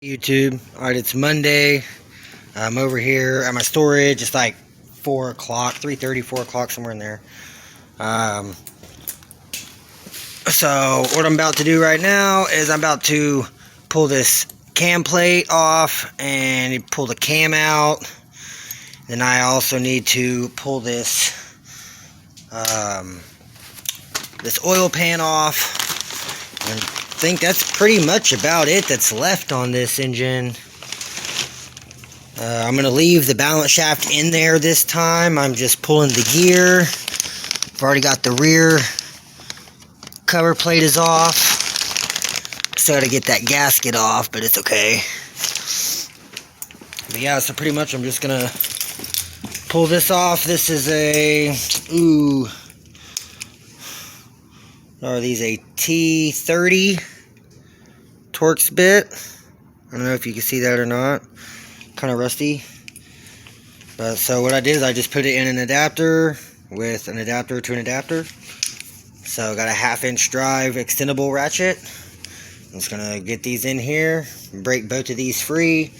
YouTube. Alright, it's Monday. I'm over here at my storage. It's like 4 o'clock, 3:30, 4 o'clock, somewhere in there. So what I'm about to do right now is I'm about to pull this cam plate off and pull the cam out. Then I also need to pull this this oil pan off. And I think that's pretty much about it that's left on this engine. I'm going to leave the balance shaft in there this time. I'm just pulling the gear. I've already got the rear cover plate is off. Still got to get that gasket off, but it's okay. But yeah, so pretty much I'm just going to pull this off. This is a, are these a T30 Torx bit? I don't know if you can see that or not. Kind of rusty. But so what I did is I just put it in an adapter with an adapter to an adapter. So I got a 1/2-inch drive extendable ratchet. I'm just gonna get these in here, break both of these free,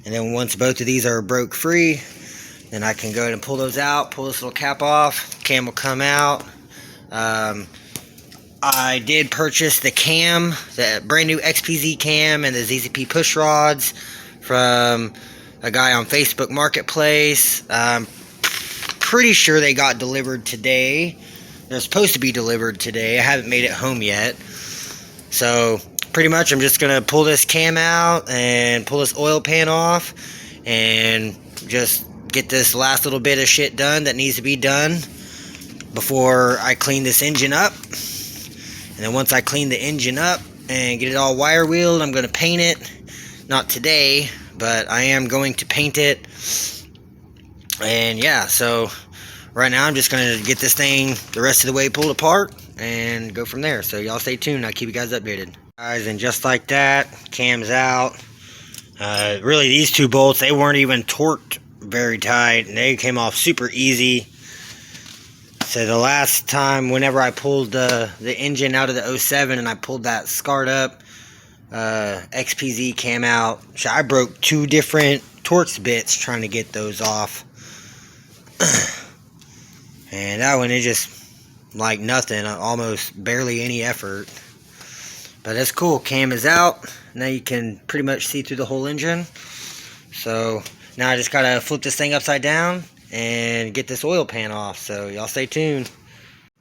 and then once both of these are broke free, then I can go ahead and pull those out, pull this little cap off, cam will come out. I did purchase the cam, the brand new XPZ cam and the ZZP push rods from a guy on Facebook Marketplace. I'm pretty sure they got delivered today. They're supposed to be delivered today. I haven't made it home yet. So pretty much I'm just going to pull this cam out and pull this oil pan off and just get this last little bit of shit done that needs to be done before I clean this engine up. And then once I clean the engine up and get it all wire wheeled, I'm going to paint it. Not today, but I am going to paint it. And yeah, so right now I'm just going to get this thing the rest of the way pulled apart and go from there. So y'all stay tuned. I'll keep you guys updated. Guys, and just like that, cam's out. Really, these two bolts, they weren't even torqued very tight. They came off super easy. So the last time, whenever I pulled the engine out of the 07 and I pulled that scarred up XPZ cam out, so I broke 2 different Torx bits trying to get those off. And that one is just like nothing, almost barely any effort. But that's cool, cam is out. Now you can pretty much see through the whole engine. So now I just gotta flip this thing upside down and get this oil pan off, so y'all stay tuned.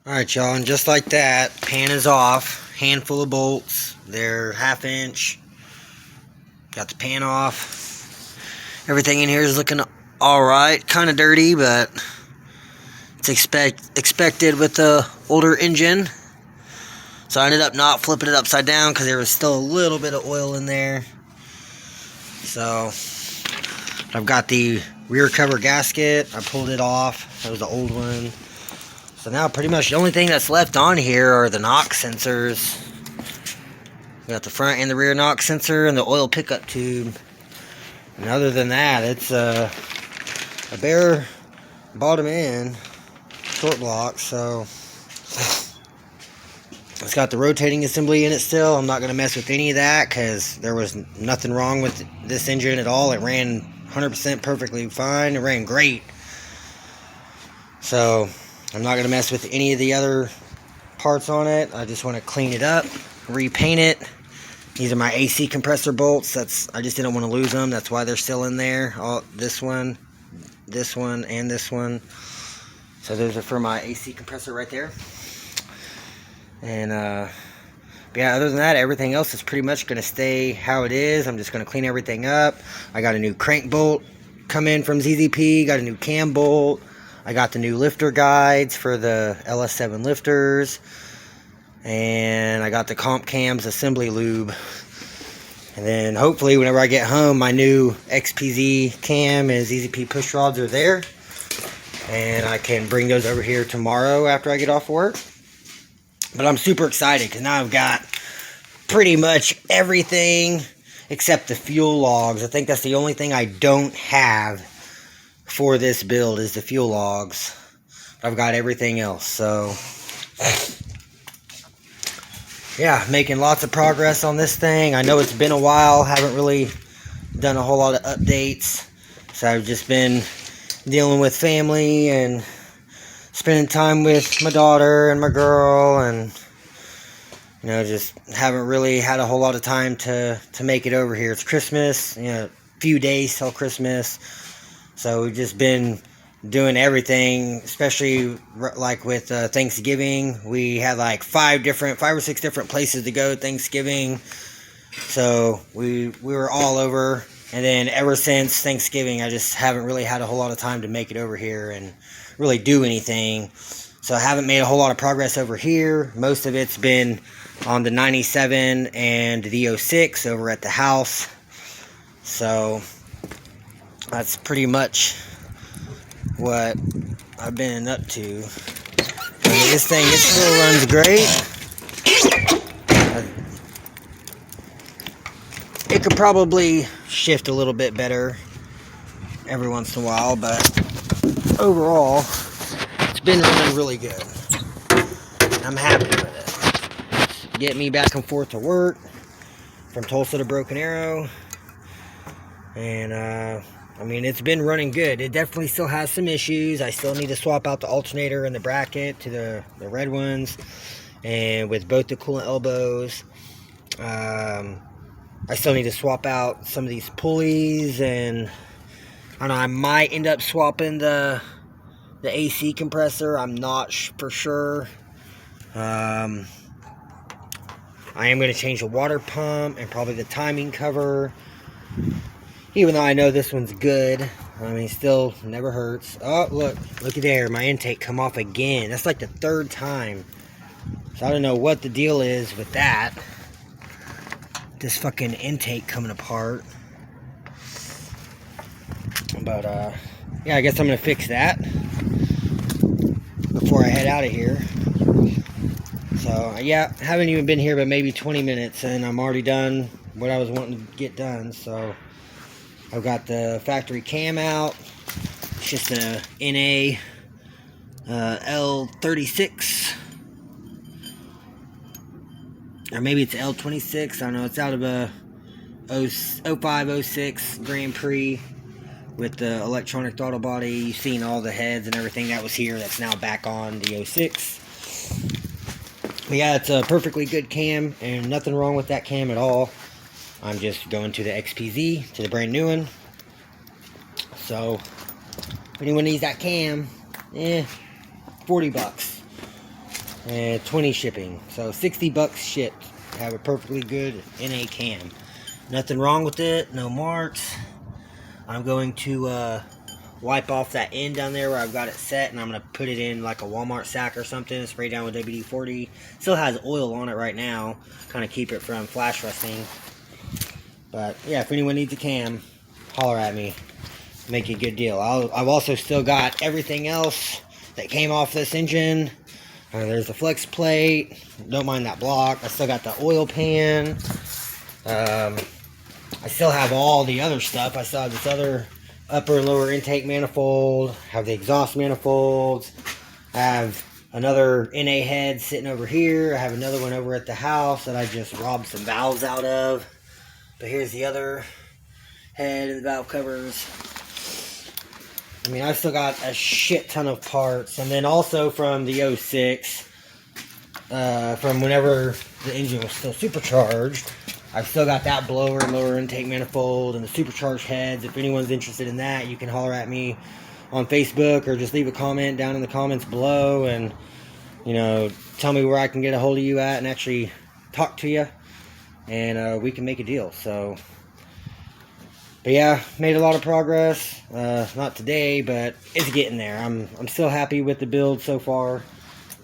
Alright y'all, and just like that, pan is off, handful of bolts, they're 1/2 inch, got the pan off, everything in here is looking alright, kind of dirty, but it's expected with the older engine. So I ended up not flipping it upside down because there was still a little bit of oil in there. So I've got the rear cover gasket. I pulled it off. That was the old one. So now pretty much the only thing that's left on here are the NOx sensors. We got the front and the rear NOx sensor and the oil pickup tube. And other than that, it's a bare bottom end short block. So it's got the rotating assembly in it still. I'm not going to mess with any of that because there was nothing wrong with this engine at all. It ran 100% perfectly fine. It ran great. So I'm not going to mess with any of the other parts on it. I just want to clean it up, repaint it. These are my AC compressor bolts. I just didn't want to lose them. That's why they're still in there. This one, and this one. So those are for my AC compressor right there. And yeah, other than that, everything else is pretty much going to stay how it is. I'm just going to clean everything up. I got a new crank bolt come in from ZZP. Got a new cam bolt. I got the new lifter guides for the LS7 lifters. And I got the comp cams assembly lube. And then hopefully whenever I get home, my new XPZ cam and ZZP push rods are there. And I can bring those over here tomorrow after I get off work. But I'm super excited because now I've got pretty much everything except the fuel logs. I think that's the only thing I don't have for this build is the fuel logs. I've got everything else. So yeah, making lots of progress on this thing. I know it's been a while. Haven't really done a whole lot of updates. So I've just been dealing with family and spending time with my daughter and my girl, and just haven't really had a whole lot of time to make it over here. It's Christmas, a few days till Christmas, so we've just been doing everything, especially like with Thanksgiving. We had like 5 or 6 different places to go Thanksgiving, so we were all over. And then ever since Thanksgiving, I just haven't really had a whole lot of time to make it over here and really do anything. So I haven't made a whole lot of progress over here. Most of it's been on the 97 and the 06 over at the house. So that's pretty much what I've been up to. I mean, this thing, it still runs great. It could probably shift a little bit better every once in a while, but overall, it's been running really good. I'm happy with it. Get me back and forth to work from Tulsa to Broken Arrow. And, I mean, it's been running good. It definitely still has some issues. I still need to swap out the alternator and the bracket to the red ones. And with both the coolant elbows, I still need to swap out some of these pulleys. And I don't know, I might end up swapping the AC compressor. I'm not for sure. I am going to change the water pump and probably the timing cover. Even though I know this one's good, I mean, still never hurts. Oh, look at there, my intake come off again. That's like the 3rd time. So I don't know what the deal is with that. This fucking intake coming apart. But, yeah, I guess I'm going to fix that before I head out of here. So, yeah, haven't even been here but maybe 20 minutes, and I'm already done what I was wanting to get done. So I've got the factory cam out. It's just a NA L36, or maybe it's L26. I don't know. It's out of a 05, 06 Grand Prix with the electronic throttle body. You've seen all the heads and everything that was here. That's now back on the 06. But yeah, it's a perfectly good cam, and nothing wrong with that cam at all. I'm just going to the XPZ, to the brand new one. So, if anyone needs that cam, $40. And 20 shipping. So, $60 shipped. Have a perfectly good NA cam. Nothing wrong with it, no marks. I'm going to wipe off that end down there where I've got it set, and I'm going to put it in like a Walmart sack or something, spray down with WD-40. Still has oil on it right now, kind of keep it from flash rusting. But yeah, if anyone needs a cam, holler at me. Make a good deal. I've also still got everything else that came off this engine. There's the flex plate. Don't mind that block. I still got the oil pan. I still have all the other stuff. I still have this other upper and lower intake manifold. Have the exhaust manifolds. I have another NA head sitting over here. I have another one over at the house that I just robbed some valves out of. But here's the other head and the valve covers. I mean, I've still got a shit ton of parts. And then also from the 06, from whenever the engine was still supercharged, I've still got that blower and lower intake manifold and the supercharged heads. If anyone's interested in that, you can holler at me on Facebook or just leave a comment down in the comments below and, tell me where I can get a hold of you at and actually talk to you. And we can make a deal. So, but yeah, made a lot of progress. Not today, but it's getting there. I'm still happy with the build so far.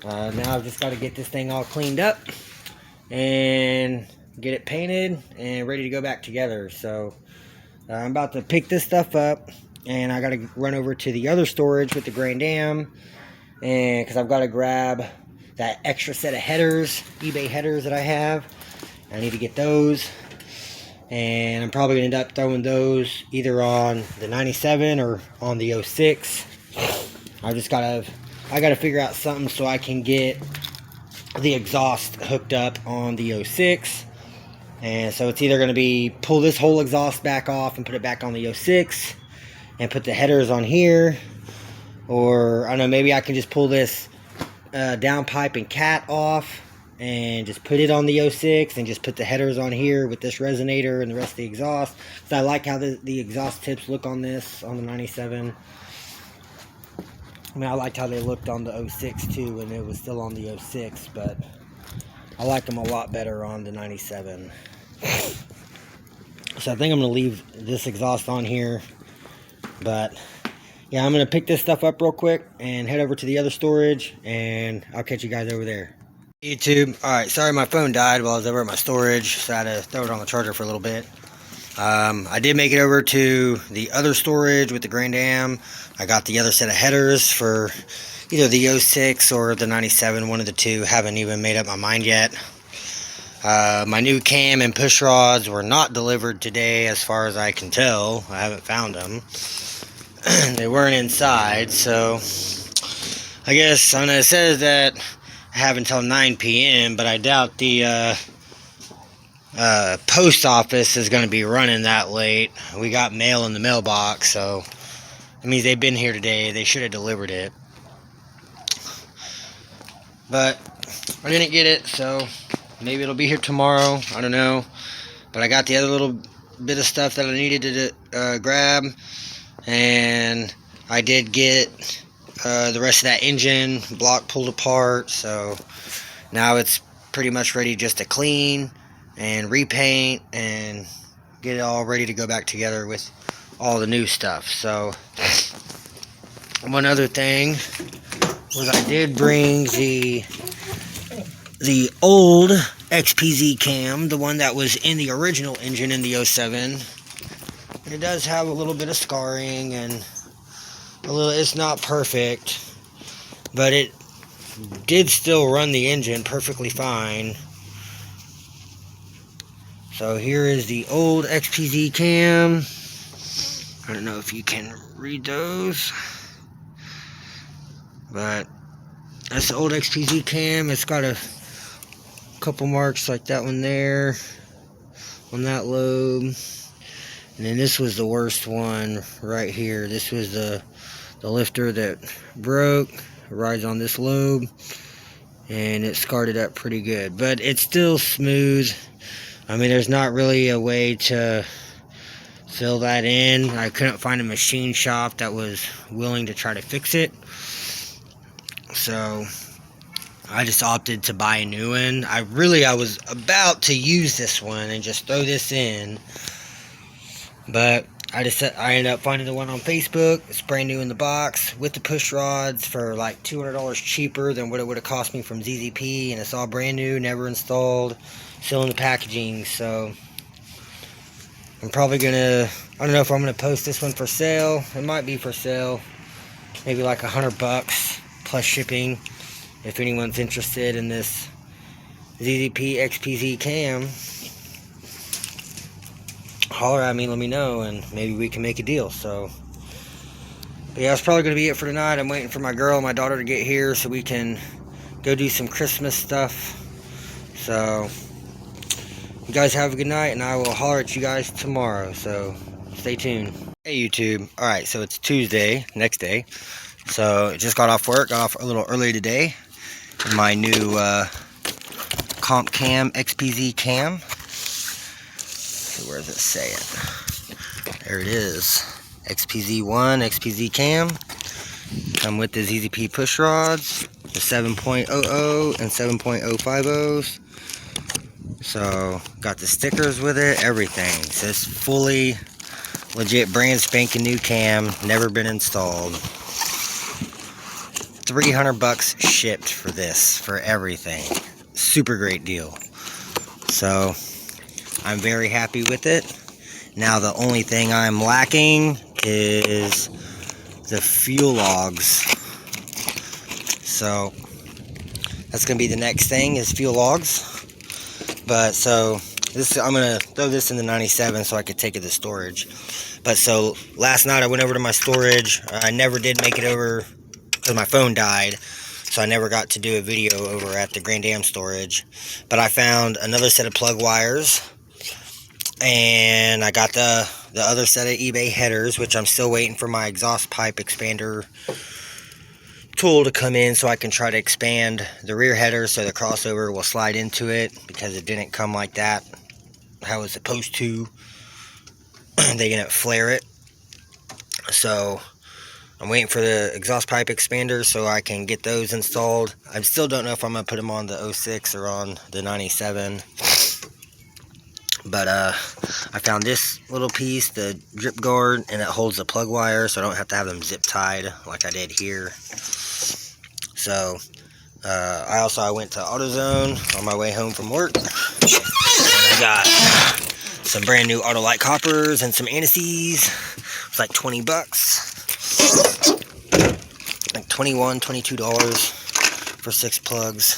Now I've just got to get this thing all cleaned up and get it painted and ready to go back together. So I'm about to pick this stuff up, and I got to run over to the other storage with the Grand Am, and because I've got to grab that extra set of headers, eBay headers that I have. I need to get those, and I'm probably going to end up throwing those either on the 97 or on the 06. I got to figure out something so I can get the exhaust hooked up on the 06. And so it's either going to be pull this whole exhaust back off and put it back on the 06 and put the headers on here, or I don't know, maybe I can just pull this downpipe and cat off and just put it on the 06 and just put the headers on here with this resonator and the rest of the exhaust. So I like how the exhaust tips look on this, on the 97. I mean, I liked how they looked on the 06 too when it was still on the 06, but I like them a lot better on the 97. So I think I'm going to leave this exhaust on here, but yeah, I'm going to pick this stuff up real quick and head over to the other storage, and I'll catch you guys over there. YouTube, alright, sorry my phone died while I was over at my storage, so I had to throw it on the charger for a little bit. I did make it over to the other storage with the Grand Am. I got the other set of headers for either the 06 or the 97, one of the two. Haven't even made up my mind yet. My new cam and push rods were not delivered today as far as I can tell. I haven't found them. They weren't inside, so I guess I know it says that I have until 9 p.m., but I doubt the post office is going to be running that late. We got mail in the mailbox, so it means they've been here today. They should have delivered it, but I didn't get it, so maybe it'll be here tomorrow. I don't know, but I got the other little bit of stuff that I needed to grab, and I did get the rest of that engine block pulled apart, so now it's pretty much ready just to clean and repaint and get it all ready to go back together with all the new stuff. So one other thing was I did bring the old XPZ cam, the one that was in the original engine in the 07. And it does have a little bit of scarring and it's not perfect, but it did still run the engine perfectly fine. So here is the old XPZ cam. I don't know if you can read those, but that's the old XPZ cam. It's got a couple marks like that one there on that lobe. And then this was the worst one right here. This was the lifter that broke. It rides on this lobe, and it scarred it up pretty good. But it's still smooth. I mean, there's not really a way to fill that in. I couldn't find a machine shop that was willing to try to fix it. So I just opted to buy a new one. I was about to use this one and just throw this in, but I ended up finding the one on Facebook. It's brand new in the box with the push rods for like $200 cheaper than what it would have cost me from ZZP, and it's all brand new, never installed, still in the packaging. So I'm probably gonna, I don't know if I'm gonna post this one for sale. It might be for sale, maybe like $100 plus shipping. If anyone's interested in this ZZP XPZ cam, holler at me, let me know, and maybe we can make a deal. So but yeah, that's probably going to be it for tonight. I'm waiting for my girl and my daughter to get here so we can go do some Christmas stuff. So you guys have a good night, and I will holler at you guys tomorrow, so stay tuned. Hey YouTube, alright, so it's Tuesday, next day. So I just got off work, got off a little early today in my new Comp Cam XPZ cam. So where does it say it? There it is. XPZ1, XPZ cam. Come with the ZZP push rods, the 7.00 and 7.050s. So got the stickers with it, everything. So it's fully legit, brand spanking new cam, never been installed. $300 shipped for this, for everything. Super great deal. So I'm very happy with it. Now the only thing I'm lacking is the fuel logs. So that's gonna be the next thing, is fuel logs. But so this, I'm gonna throw this in the 97 so I could take it to storage. But so last night I went over to my storage. I never did make it over because my phone died, so I never got to do a video over at the Grand Am storage. But I found another set of plug wires And I got the other set of eBay headers, which I'm still waiting for my exhaust pipe expander tool to come in so I can try to expand the rear header so the crossover will slide into it, because it didn't come like that how it's supposed to. They didn't flare it. So I'm waiting for the exhaust pipe expanders so I can get those installed. I still don't know if I'm going to put them on the 06 or on the 97. But I found this little piece, the drip guard, and it holds the plug wire so I don't have to have them zip tied like I did here. So I went to AutoZone on my way home from work, and I got some brand new Autolite coppers and some anti-seize. It's like 20 bucks, like $21, $22 for 6 plugs.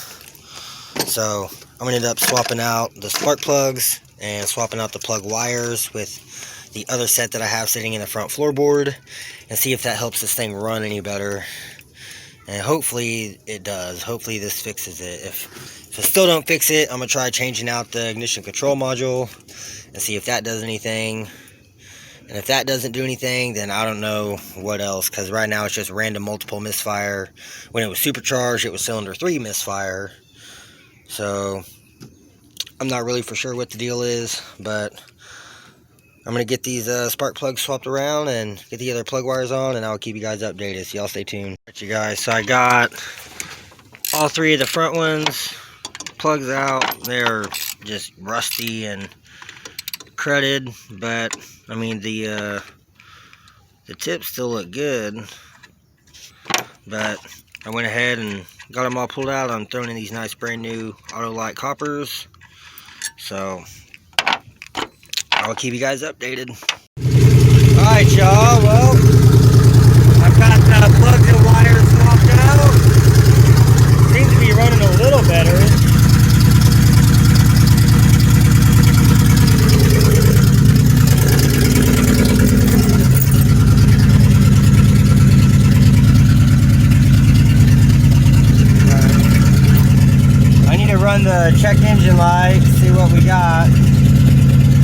So I'm gonna end up swapping out the spark plugs and swapping out the plug wires with the other set that I have sitting in the front floorboard, and see if that helps this thing run any better. And hopefully it does. Hopefully this fixes it. If I still don't fix it, I'm gonna try changing out the ignition control module and see if that does anything. And if that doesn't do anything, then I don't know what else, because right now it's just random multiple misfire. When it was supercharged, it was cylinder 3 misfire. So I'm not really for sure what the deal is, but I'm going to get these spark plugs swapped around and get the other plug wires on, and I'll keep you guys updated, so y'all stay tuned. Alright, you guys, so I got all 3 of the front ones plugs out. They're just rusty and crudted, but I mean the tips still look good. But I went ahead and got them all pulled out. I'm throwing in these nice brand new Autolite coppers. So I'll keep you guys updated. Alright, y'all, well, I've got the plugs and wires swapped out. Seems to be running a little better. I need to run the check engine light, see what we got.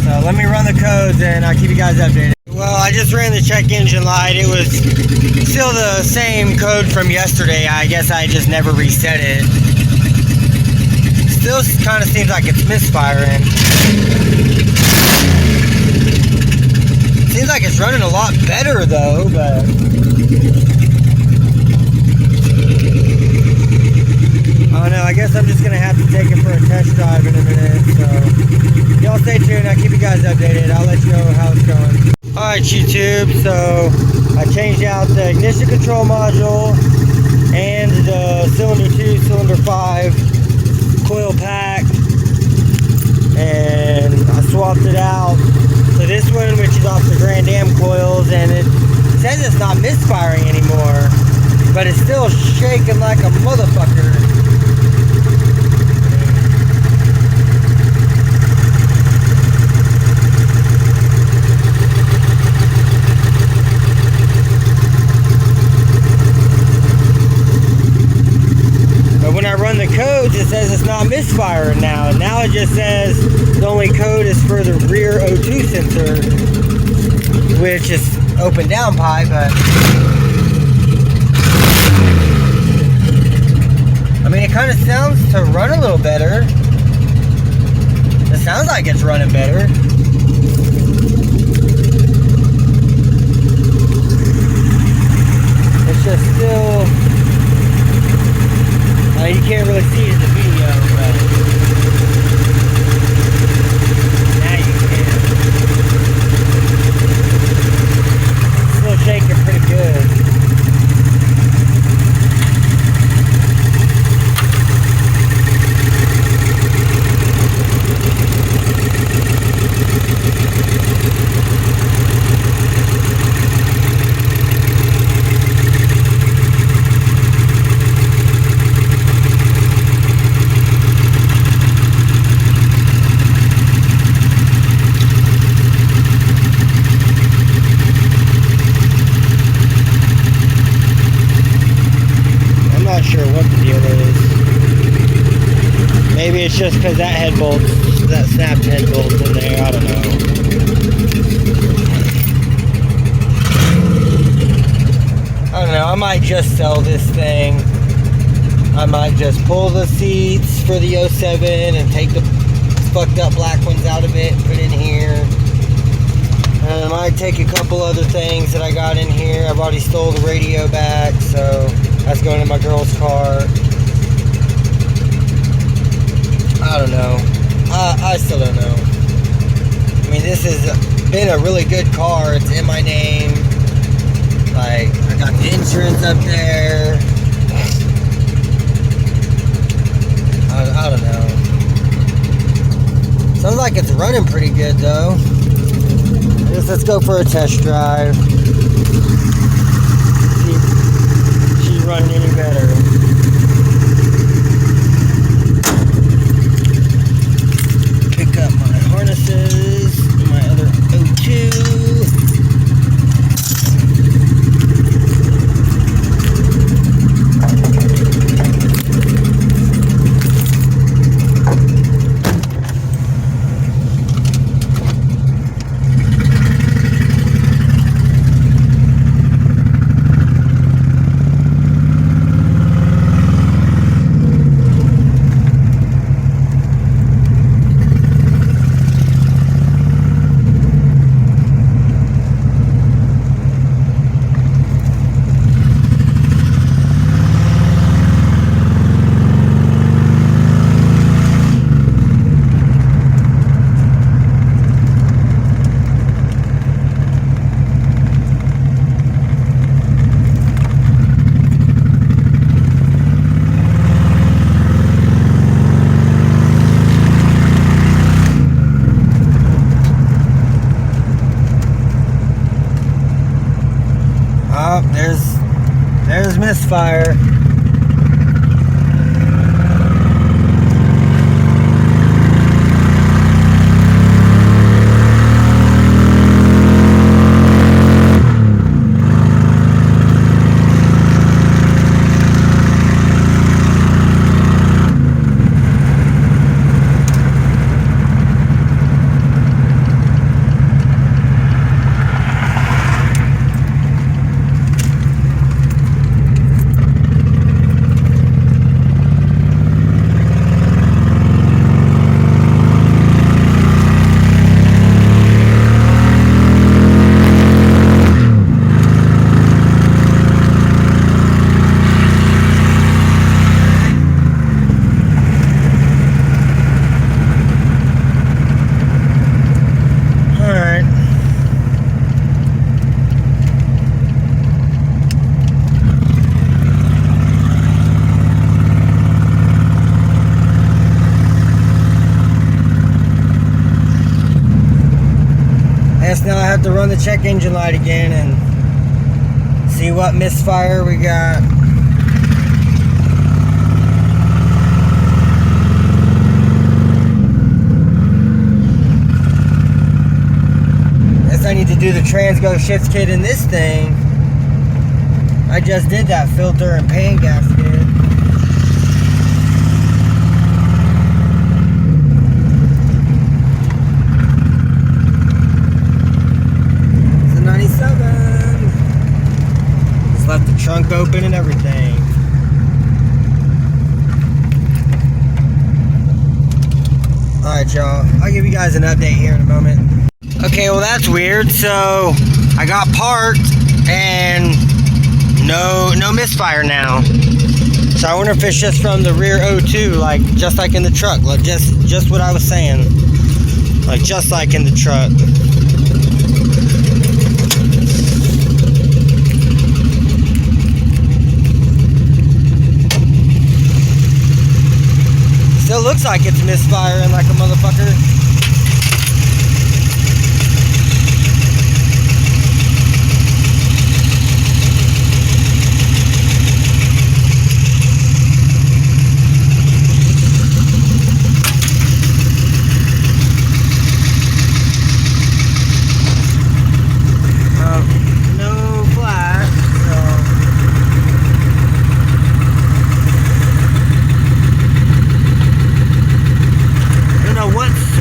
So let me run the codes and I'll keep you guys updated. Well, I just ran the check engine light. It was still the same code from yesterday. I guess I just never reset it. Still kind of seems like it's misfiring. Seems like it's running a lot better though, but I don't know. I guess I'm just gonna have to take it for a test drive in a minute. So y'all stay tuned. I'll keep you guys updated. I'll let you know how it's going. Alright, YouTube, so I changed out the ignition control module and the cylinder 2, cylinder 5 coil pack, and I swapped it out to this one, which is off the Grand Am coils, and it says it's not misfiring anymore, but it's still shaking like a motherfucker. When I run the codes, it says it's not misfiring now. And now it just says the only code is for the rear O2 sensor, which is open down pipe, but I mean, it kind of sounds to run a little better. It sounds like it's running better. It's just still, you can't really see it in the video, but now you can. It's still shaking pretty good. Sure what the deal is. Maybe it's just because that head bolt's that snapped head bolt in there. I don't know. I don't know. I might just sell this thing. I might just pull the seats for the 07 and take the fucked up black ones out of it and put in here. And I might take a couple other things that I got in here. I've already stole the radio back, so that's going in my girl's car. I don't know. I still don't know. I mean, this has been a really good car. It's in my name. Like, I got the insurance up there. I don't know. Sounds like it's running pretty good, though. I guess let's go for a test drive. See if she's running any better. Pick up my harnesses, my other O2. There's misfire. Now I have to run the check engine light again and see what misfire we got. Guess I need to do the transgo shift kit in this thing. I just did that filter and paint gasket. Left the trunk open and everything. Alright, y'all. I'll give you guys an update here in a moment. Okay, well that's weird. So I got parked and no misfire now. So I wonder if it's just from the rear O2, like just like in the truck. Like just what I was saying. Like just like in the truck. Still looks like it's misfiring like a motherfucker. No flash,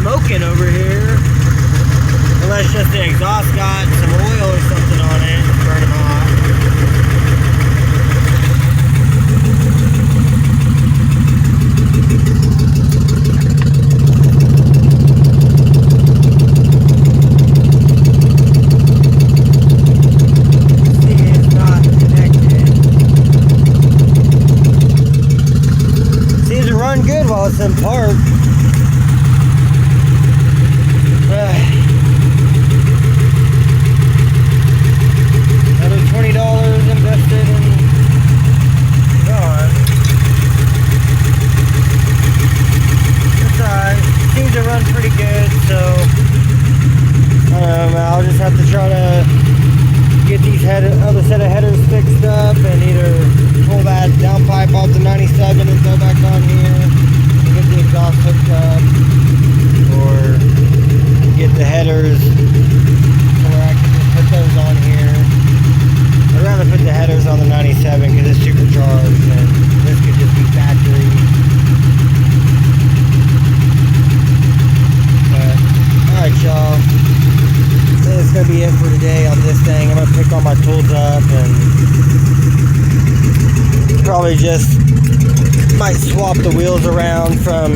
so. decent park. Another $20 invested and gone. It's alright. Seems to run pretty good, so I'll just have to try to get these other set of headers fixed up and either pull that downpipe off the 97 and throw back on here and get the exhaust hooked up, or get the headers where I can just put those on here. I'd rather put the headers on the 97 because it's supercharged, and this could just be factory. But alright, y'all, that's gonna be it for today on this thing. I'm gonna pick all my tools up and probably just might swap the wheels around, from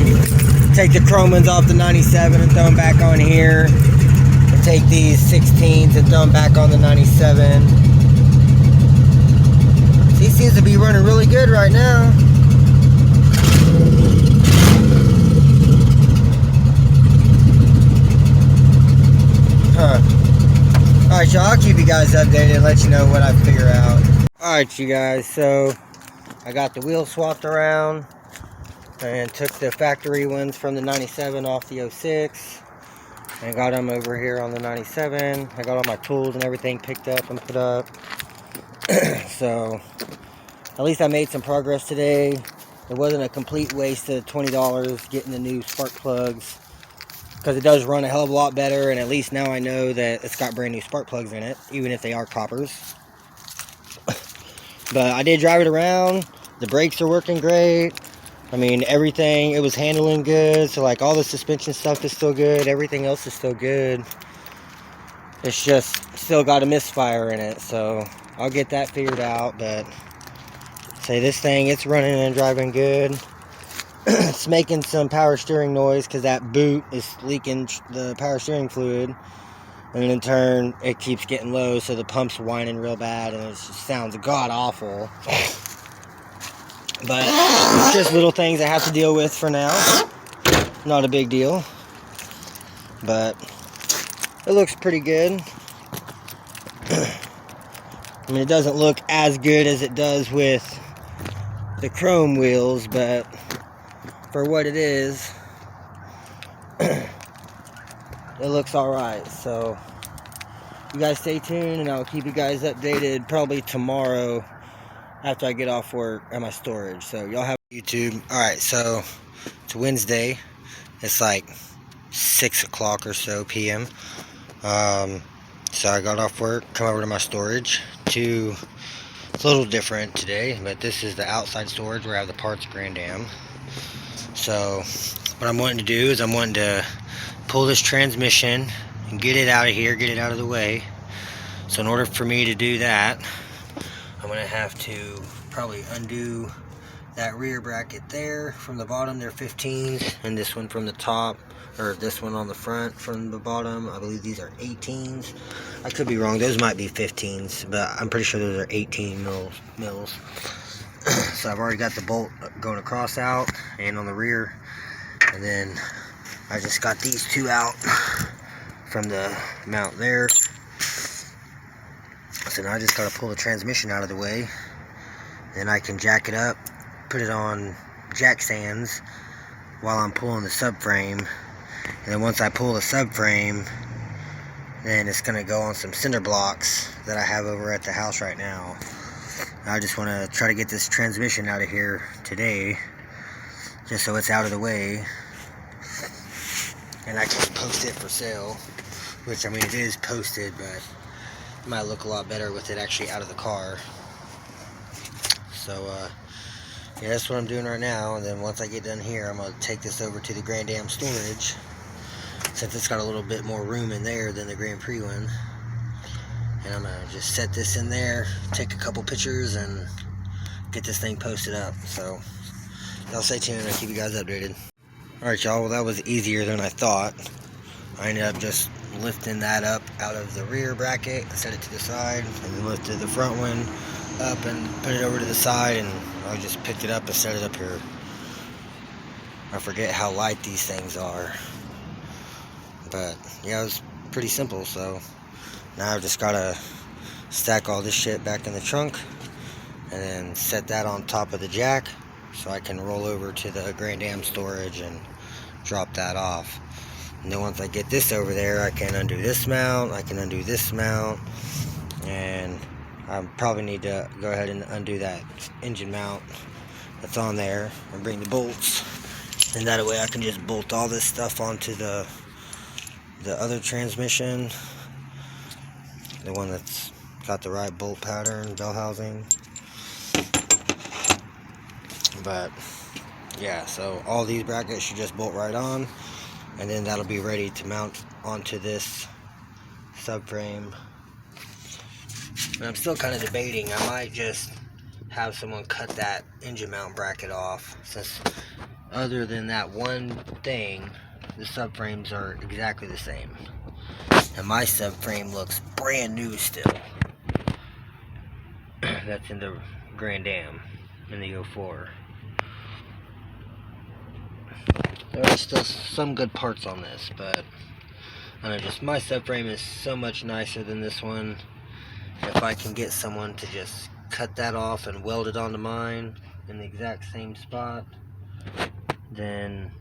take the chrome ones off the 97 and throw them back on here, and take these 16s and throw them back on the 97. He seems to be running really good right now. Alright, y'all, I'll keep you guys updated and let you know what I figure out. Alright, you guys, so I got the wheels swapped around and took the factory ones from the 97 off the 06 and got them over here on the 97. I got all my tools and everything picked up and put up. So at least I made some progress today. It wasn't a complete waste of $20 getting the new spark plugs, because it does run a hell of a lot better, and at least now I know that it's got brand new spark plugs in it, even if they are coppers. But I did drive it around. The brakes are working great. I mean, everything, it was handling good. So like all the suspension stuff is still good. Everything else is still good. It's just still got a misfire in it. So I'll get that figured out. But say this thing, it's running and driving good. It's making some power steering noise because that boot is leaking the power steering fluid. And in turn, it keeps getting low, so the pump's whining real bad, and it just sounds god-awful. But it's just little things I have to deal with for now. Not a big deal. But it looks pretty good. I mean, it doesn't look as good as it does with the chrome wheels, but for what it is, it looks alright. So you guys stay tuned, and I'll keep you guys updated probably tomorrow after I get off work at my storage. So y'all have YouTube. Alright, so it's Wednesday. It's like 6 o'clock or so p.m. So I got off work, come over to my storage. It's a little different today, but this is the outside storage where I have the parts Grand Am. So what I'm wanting to do is I'm wanting to pull this transmission and get it out of here, get it out of the way. So in order for me to do that, I'm going to have to probably undo that rear bracket there from the bottom. They're 15s, and this one from the top, or this one on the front from the bottom. I believe these are 18s. I could be wrong. Those might be 15s, but I'm pretty sure those are 18 mils. So I've already got the bolt going across out and on the rear, and then I just got these two out from the mount there. So now I just gotta pull the transmission out of the way, then I can jack it up, put it on jack stands while I'm pulling the subframe. And then once I pull the subframe, then it's gonna go on some cinder blocks that I have over at the house right now. I just want to try to get this transmission out of here today, just so it's out of the way, and I can post it for sale. Which, I mean, it is posted, but it might look a lot better with it actually out of the car. So yeah, that's what I'm doing right now. And then once I get done here, I'm going to take this over to the Grand Am storage, since it's got a little bit more room in there than the Grand Prix one. And I'm going to just set this in there, take a couple pictures, and get this thing posted up. So y'all stay tuned, I'll keep you guys updated. Alright, y'all, well, that was easier than I thought. I ended up just lifting that up out of the rear bracket, set it to the side, and then lifted the front one up and put it over to the side, and I just picked it up and set it up here. I forget how light these things are. But yeah, it was pretty simple. So now I've just gotta stack all this shit back in the trunk and then set that on top of the jack so I can roll over to the Grand Am storage and drop that off. And then once I get this over there, I can undo this mount, I can undo this mount, and I probably need to go ahead and undo that engine mount that's on there and bring the bolts, and that way I can just bolt all this stuff onto the other transmission, the one that's got the right bolt pattern, bell housing. But yeah, so all these brackets should just bolt right on, and then that'll be ready to mount onto this subframe. And I'm still kind of debating, I might just have someone cut that engine mount bracket off, since other than that one thing, the subframes are exactly the same. And my subframe looks brand new still. That's in the Grand Am, in the 04. There are still some good parts on this, but I don't know, just my subframe is so much nicer than this one. If I can get someone to just cut that off and weld it onto mine in the exact same spot, then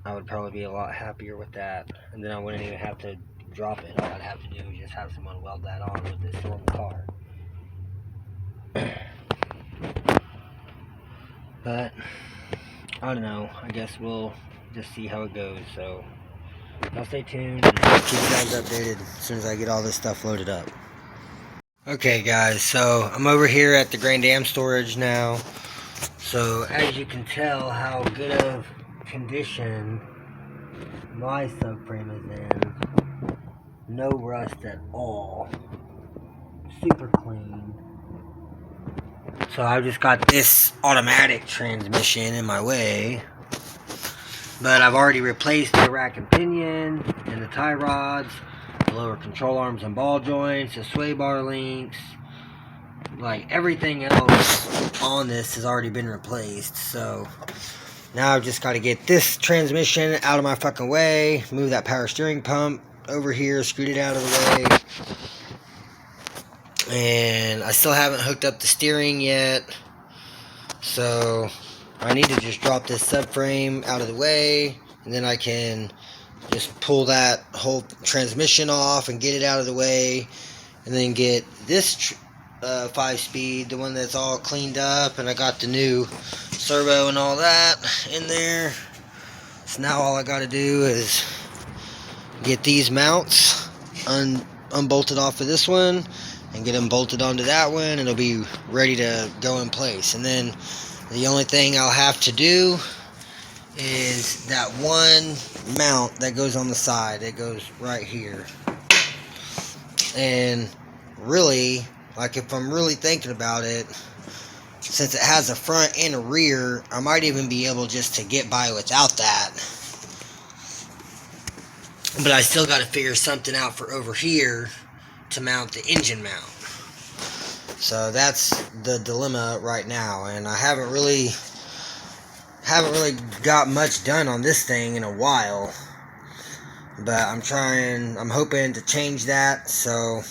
I would probably be a lot happier with that, and then I wouldn't even have to drop it. All I'd have to do is just have someone weld that on with this normal car. But I don't know, I guess we'll just see how it goes. So I'll stay tuned and keep you guys updated as soon as I get all this stuff loaded up. Okay guys, so I'm over here at the Grand Am storage now. So as you can tell how good of condition my subframe is in. No rust at all. Super clean. So I've just got this automatic transmission in my way. But I've already replaced the rack and pinion and the tie rods, the lower control arms and ball joints, the sway bar links. Like everything else on this has already been replaced. So now I've just got to get this transmission out of my fucking way, move that power steering pump over here, scoot it out of the way. And I still haven't hooked up the steering yet, so I need to just drop this subframe out of the way, and then I can just pull that whole transmission off and get it out of the way, and then get this 5-speed, the one that's all cleaned up, and I got the new servo and all that in there. So now all I got to do is get these mounts unbolted off of this one and get them bolted onto that one, and it'll be ready to go in place. And then the only thing I'll have to do is that one mount that goes on the side. It goes right here. And really, like if I'm really thinking about it, since it has a front and a rear, I might even be able just to get by without that. But I still got to figure something out for over here to mount the engine mount. So that's the dilemma right now, and I haven't really got much done on this thing in a while. But I'm hoping to change that. So,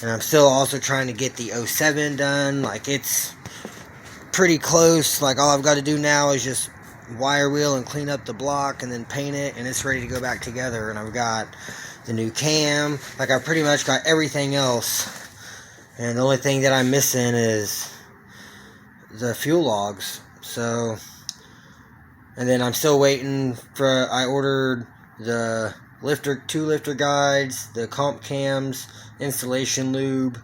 and I'm still also trying to get the 07 done. Like it's pretty close. Like all I've got to do now is just wire wheel and clean up the block and then paint it, and it's ready to go back together. And I've got the new cam. Like I pretty much got everything else, and the only thing that I'm missing is the fuel logs. So, and then I'm still waiting for, I ordered the two lifter guides, the comp cams, installation lube,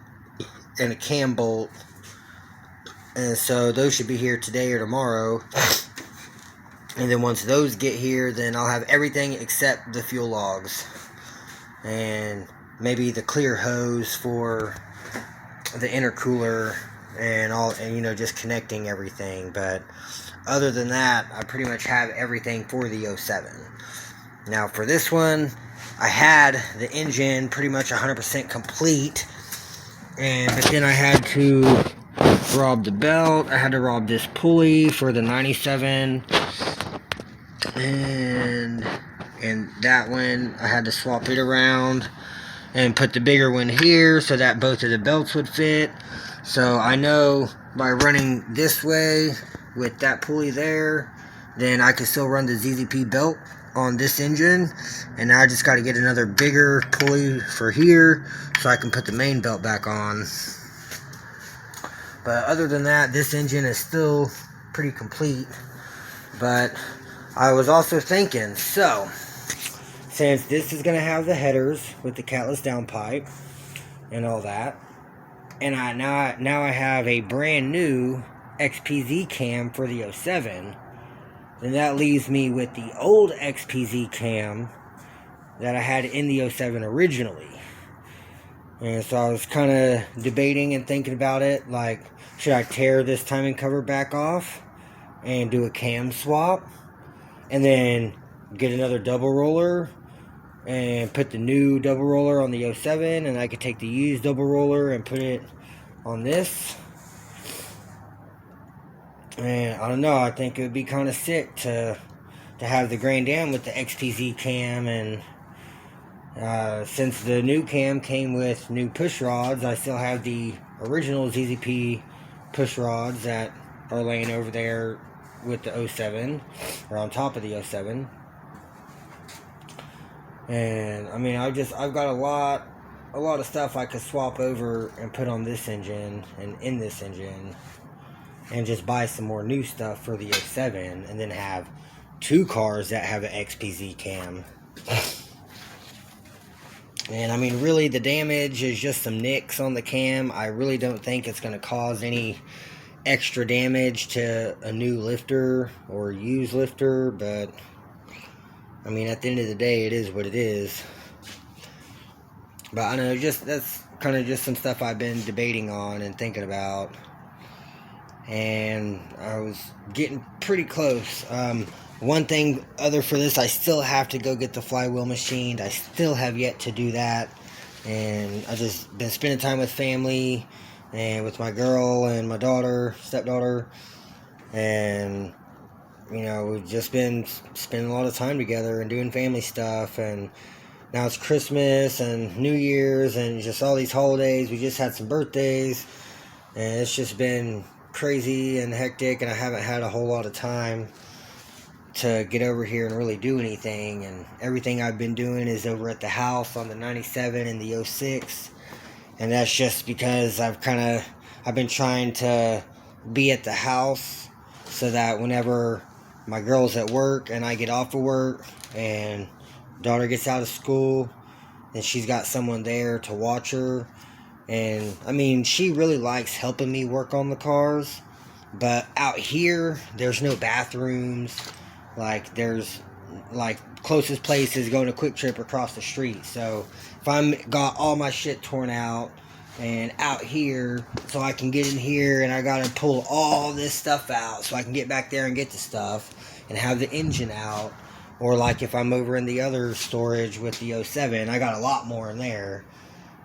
and a cam bolt. And so those should be here today or tomorrow. And then once those get here, then I'll have everything except the fuel logs. And maybe the clear hose for the intercooler and all, and you know, just connecting everything. But other than that, I pretty much have everything for the 07. Now for this one, I had the engine pretty much 100% complete, but then I had to rob the belt. I had to rob this pulley for the 97 And that one, I had to swap it around and put the bigger one here so that both of the belts would fit. So I know by running this way with that pulley there, then I can still run the ZZP belt on this engine. And now I just got to get another bigger pulley for here so I can put the main belt back on. But other than that, this engine is still pretty complete. But I was also thinking, so since this is going to have the headers with the catless downpipe and all that, and now I have a brand new XPZ cam for the 07, then that leaves me with the old XPZ cam that I had in the 07 originally. And so I was kind of debating and thinking about it, like, should I tear this timing cover back off and do a cam swap, and then get another double roller and put the new double roller on the 07, and I could take the used double roller and put it on this. And I don't know, I think it would be kind of sick to have the Grand Am with the XPZ cam. And since the new cam came with new push rods, I still have the original ZZP push rods that are laying over there with the 07, or on top of the 07. And I mean, I've got a lot of stuff I could swap over and put on this engine and in this engine, and just buy some more new stuff for the 07, and then have two cars that have an XPZ cam. And I mean, really, the damage is just some nicks on the cam. I really don't think it's going to cause any extra damage to a new lifter or used lifter, but I mean, at the end of the day, it is what it is. But I know, that's kind of just some stuff I've been debating on and thinking about. And I was getting pretty close. One thing other for this, I still have to go get the flywheel machined. I still have yet to do that. And I just been spending time with family and with my girl and my stepdaughter. And you know, we've just been spending a lot of time together and doing family stuff. And now it's Christmas and New Year's and just all these holidays. We just had some birthdays, and it's just been crazy and hectic, and I haven't had a whole lot of time to get over here and really do anything. And everything I've been doing is over at the house on the 97 and the 06. And that's just because I've been trying to be at the house so that whenever my girl's at work and I get off of work and daughter gets out of school, and she's got someone there to watch her. And I mean, she really likes helping me work on the cars, but out here there's no bathrooms. Like, there's closest place is going to Quick Trip across the street. So if I'm got all my shit torn out and out here, so I can get in here, and I gotta pull all this stuff out so I can get back there and get the stuff and have the engine out. Or like if I'm over in the other storage with the 07, I got a lot more in there,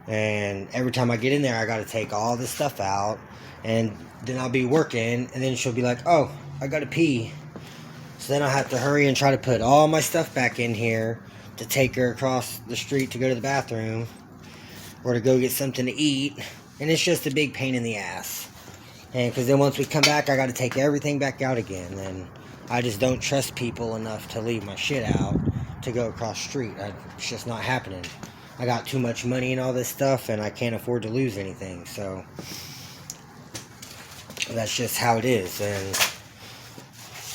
and every time I get in there, I gotta take all this stuff out, and then I'll be working, and then she'll be like, oh, I gotta pee. So then I have to hurry and try to put all my stuff back in here to take her across the street to go to the bathroom or to go get something to eat. And it's just a big pain in the ass. And because then once we come back, I got to take everything back out again. And I just don't trust people enough to leave my shit out to go across the street. It's just not happening. I got too much money and all this stuff, and I can't afford to lose anything. So that's just how it is. And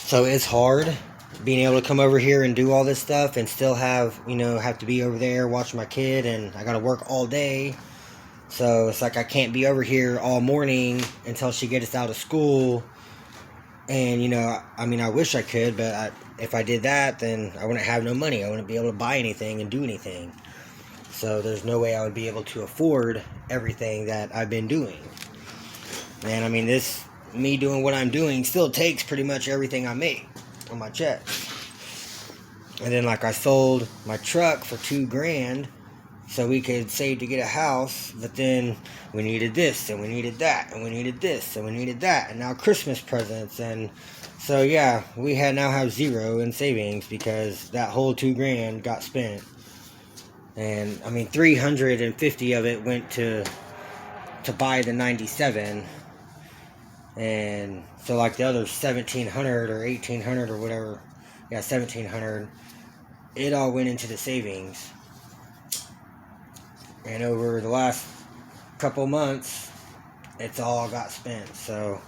so it's hard being able to come over here and do all this stuff and still have to be over there watching my kid, and I got to work all day. So it's like I can't be over here all morning until she gets out of school. And, I mean, I wish I could, but if I did that, then I wouldn't have no money. I wouldn't be able to buy anything and do anything. So there's no way I would be able to afford everything that I've been doing. And, I mean, me doing what I'm doing still takes pretty much everything I make on my check. And then, I sold my truck for $2,000. so we could save to get a house, but then we needed this, and we needed that, and we needed this, and we needed that, and now Christmas presents, and so yeah, we now have zero in savings because that whole $2,000 got spent. And I mean, 350 of it went to buy the 97, and so like the other 1,700 or 1,800 or whatever, yeah, 1,700, it all went into the savings. And over the last couple months, it's all got spent. So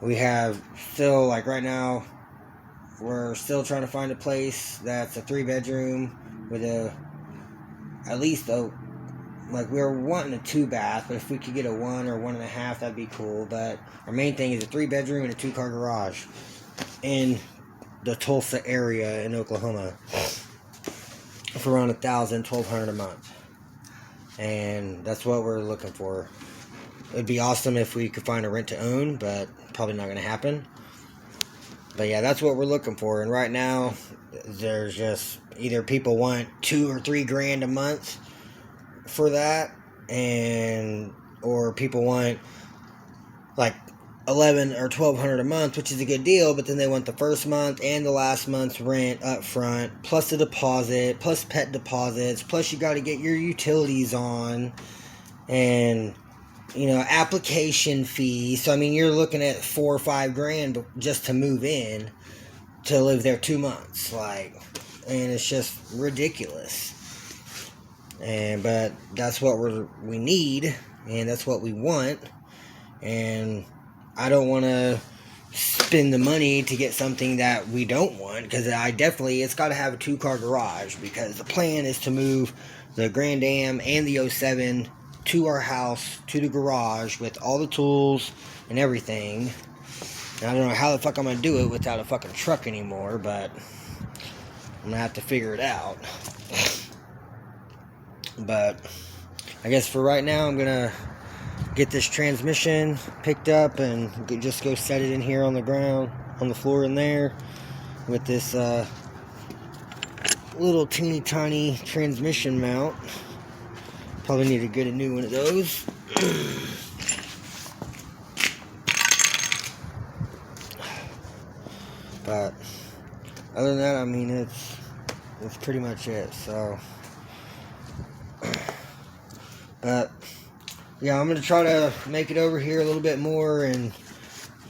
we have still, like right now, we're still trying to find a place that's a 3-bedroom with at least like we were wanting a 2-bath, but if we could get a 1 or 1.5, that'd be cool. But our main thing is a 3-bedroom and a 2-car garage in the Tulsa area in Oklahoma for around $1,000, $1,200 a month. And that's what we're looking for. It'd be awesome if we could find a rent to own, but probably not going to happen. But yeah, that's what we're looking for. And right now, there's just either people want $2,000 or $3,000 a month for that, or people want like $1,100 or $1,200 a month, which is a good deal, but then they want the first month and the last month's rent up front, plus the deposit, plus pet deposits, plus you got to get your utilities on, and application fee. So I mean, you're looking at $4,000 or $5,000 just to move in to live there 2 months, and it's just ridiculous. But that's what we need, and that's what we want, and I don't want to spend the money to get something that we don't want, because it's got to have a 2-car garage, because the plan is to move the Grand Am and the 07 to our house, to the garage, with all the tools and everything. And I don't know how the fuck I'm going to do it without a fucking truck anymore, but I'm going to have to figure it out. But I guess for right now, I'm going to get this transmission picked up and just go set it in here on the ground, on the floor in there, with this little teeny tiny transmission mount. Probably need to get a new one of those. But other than that, I mean, it's pretty much it. So, but yeah, I'm gonna try to make it over here a little bit more and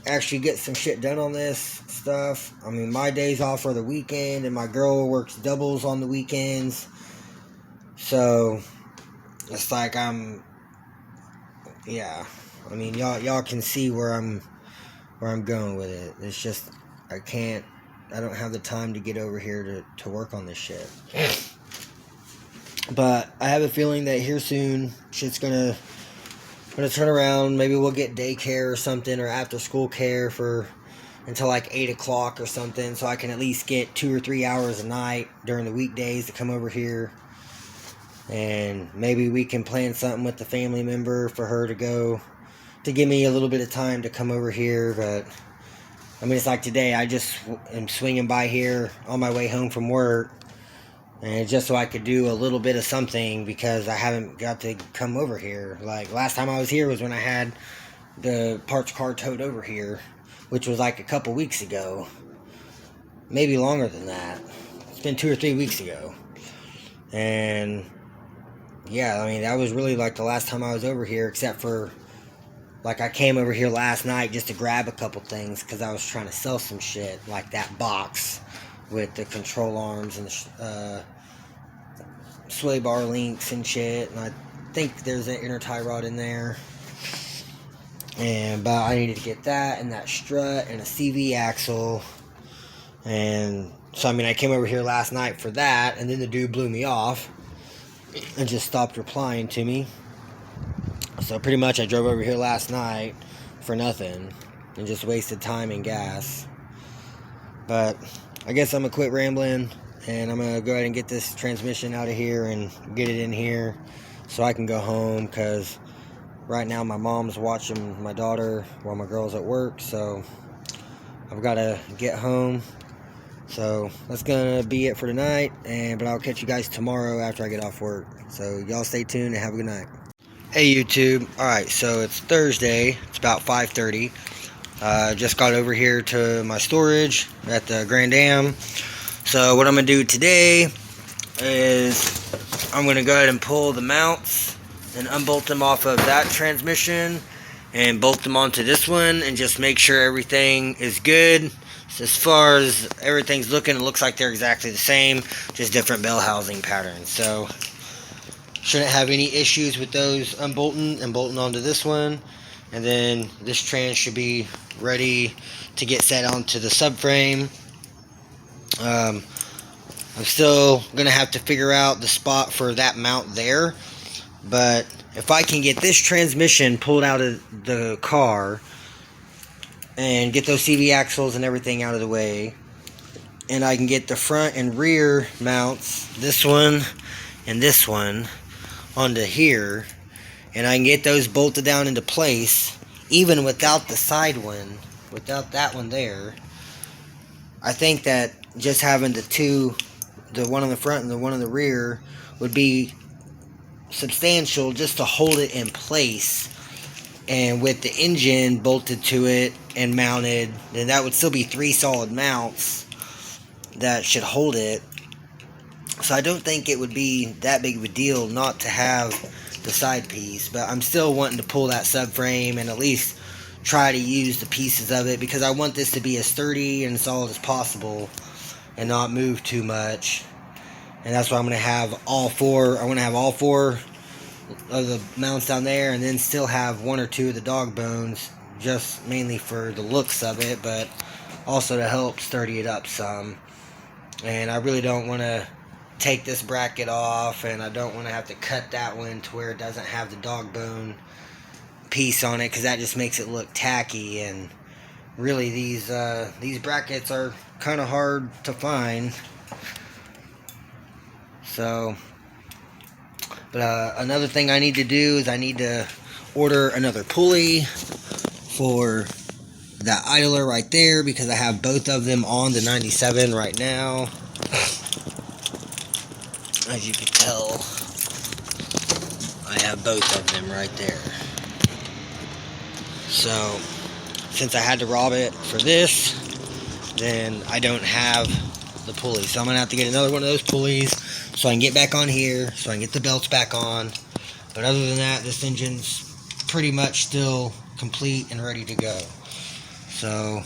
actually get some shit done on this stuff. I mean, my days off are the weekend, and my girl works doubles on the weekends. So it's like I mean, y'all can see where I'm going with it. It's just I don't have the time to get over here to work on this shit. But I have a feeling that here soon shit's gonna turn around. Maybe we'll get daycare or something, or after school care until like 8 o'clock or something, so I can at least get 2 or 3 hours a night during the weekdays to come over here. And maybe we can plan something with the family member for her to give me a little bit of time to come over here. But I mean, it's like today, I just am swinging by here on my way home from work, and just so I could do a little bit of something, because I haven't got to come over here. Like, last time I was here was when I had the parts car towed over here, which was like a couple weeks ago. Maybe longer than that. It's been 2 or 3 weeks ago. And yeah, I mean, that was really like the last time I was over here, except for, like, I came over here last night just to grab a couple things, because I was trying to sell some shit, like that box with the control arms and the sway bar links and shit, and I think there's an inner tie rod in there. But I needed to get that, and that strut, and a CV axle. And so, I mean, I came over here last night for that, and then the dude blew me off and just stopped replying to me. So pretty much I drove over here last night for nothing and just wasted time and gas. But I guess I'm gonna quit rambling, and I'm gonna go ahead and get this transmission out of here and get it in here so I can go home, because right now my mom's watching my daughter while my girl's at work. So I've got to get home So that's gonna be it for tonight, but I'll catch you guys tomorrow after I get off work. So y'all stay tuned and have a good night. Hey YouTube. Alright, so it's Thursday. It's about 5:30. Just got over here to my storage at the Grand Dam. So what I'm gonna do today is I'm gonna go ahead and pull the mounts and unbolt them off of that transmission and bolt them onto this one and just make sure everything is good. So as far as everything's looking, it looks like they're exactly the same, just different bell housing patterns. So shouldn't have any issues with those unbolting and bolting onto this one. And then this trans should be ready to get set onto the subframe. I'm still going to have to figure out the spot for that mount there. But if I can get this transmission pulled out of the car and get those CV axles and everything out of the way, and I can get the front and rear mounts, this one and this one, onto here, and I can get those bolted down into place, even without the side one, without that one there, I think that just having the one on the front and the one on the rear, would be substantial just to hold it in place. And with the engine bolted to it and mounted, then that would still be 3 solid mounts that should hold it. So I don't think it would be that big of a deal not to have the side piece, but I'm still wanting to pull that subframe and at least try to use the pieces of it, because I want this to be as sturdy and solid as possible and not move too much. And that's why I'm going to have all four. I want to have all 4 of the mounts down there, and then still have 1 or 2 of the dog bones, just mainly for the looks of it, but also to help sturdy it up some. And I really don't want to take this bracket off, and I don't want to have to cut that one to where it doesn't have the dog bone piece on it, because that just makes it look tacky. And really these brackets are kind of hard to find. So, but another thing I need to do is I need to order another pulley for that idler right there, because I have both of them on the 97 right now. As you can tell, I have both of them right there. So, since I had to rob it for this, then I don't have the pulley. So I'm going to have to get another one of those pulleys so I can get back on here, so I can get the belts back on. But other than that, this engine's pretty much still complete and ready to go. So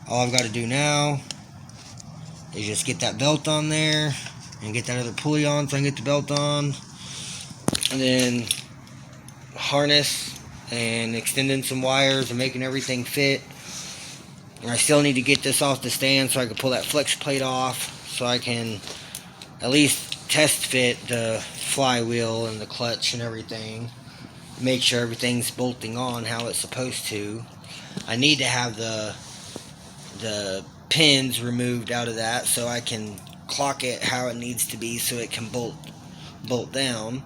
all I've got to do now is just get that belt on there and get that other pulley on so I can get the belt on, and then harness and extending some wires and making everything fit. And I still need to get this off the stand so I can pull that flex plate off, so I can at least test fit the flywheel and the clutch and everything, make sure everything's bolting on how it's supposed to. I need to have the pins removed out of that so I can clock it how it needs to be so it can bolt down.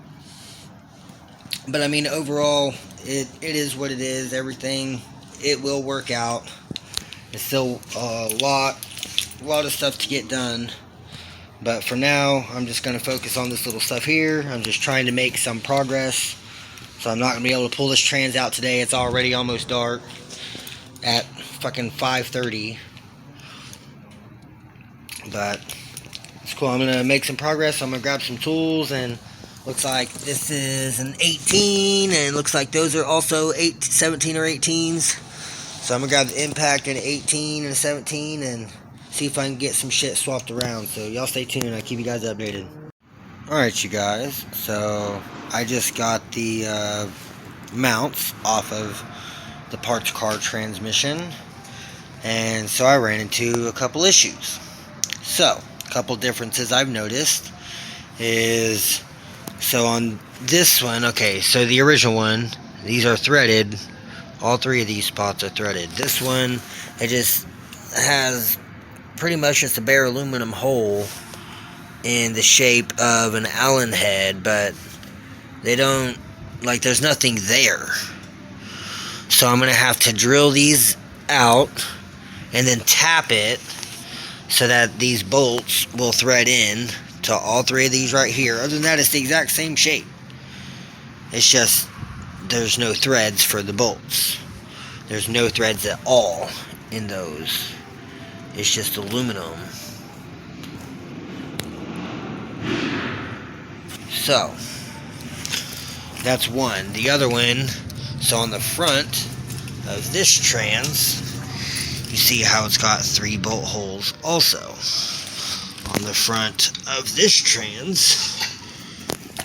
But I mean, overall, it is what it is. Everything, it will work out. It's still a lot of stuff to get done. But for now, I'm just going to focus on this little stuff here. I'm just trying to make some progress. So I'm not going to be able to pull this trans out today. It's already almost dark at fucking 5:30. But it's cool. I'm going to make some progress. I'm going to grab some tools, and looks like this is an 18, and looks like those are also 17 or 18s. So I'm going to grab the impact and an 18 and a 17 and see if I can get some shit swapped around. So y'all stay tuned. I'll keep you guys updated. Alright, you guys. So I just got the mounts off of the parts car transmission. And so I ran into a couple issues. So, a couple differences I've noticed is, so on this one, okay, so the original one, these are threaded. All 3 of these spots are threaded. This one, it just has pretty much just a bare aluminum hole in the shape of an Allen head, but they don't, like, there's nothing there. So I'm going to have to drill these out and then tap it so that these bolts will thread in to all three of these right here. Other than that, it's the exact same shape. It's just there's no threads for the bolts. There's no threads at all in those. It's just aluminum. So that's one. The other one, so on the front of this trans, you see how it's got 3 bolt holes also. On the front of this trans,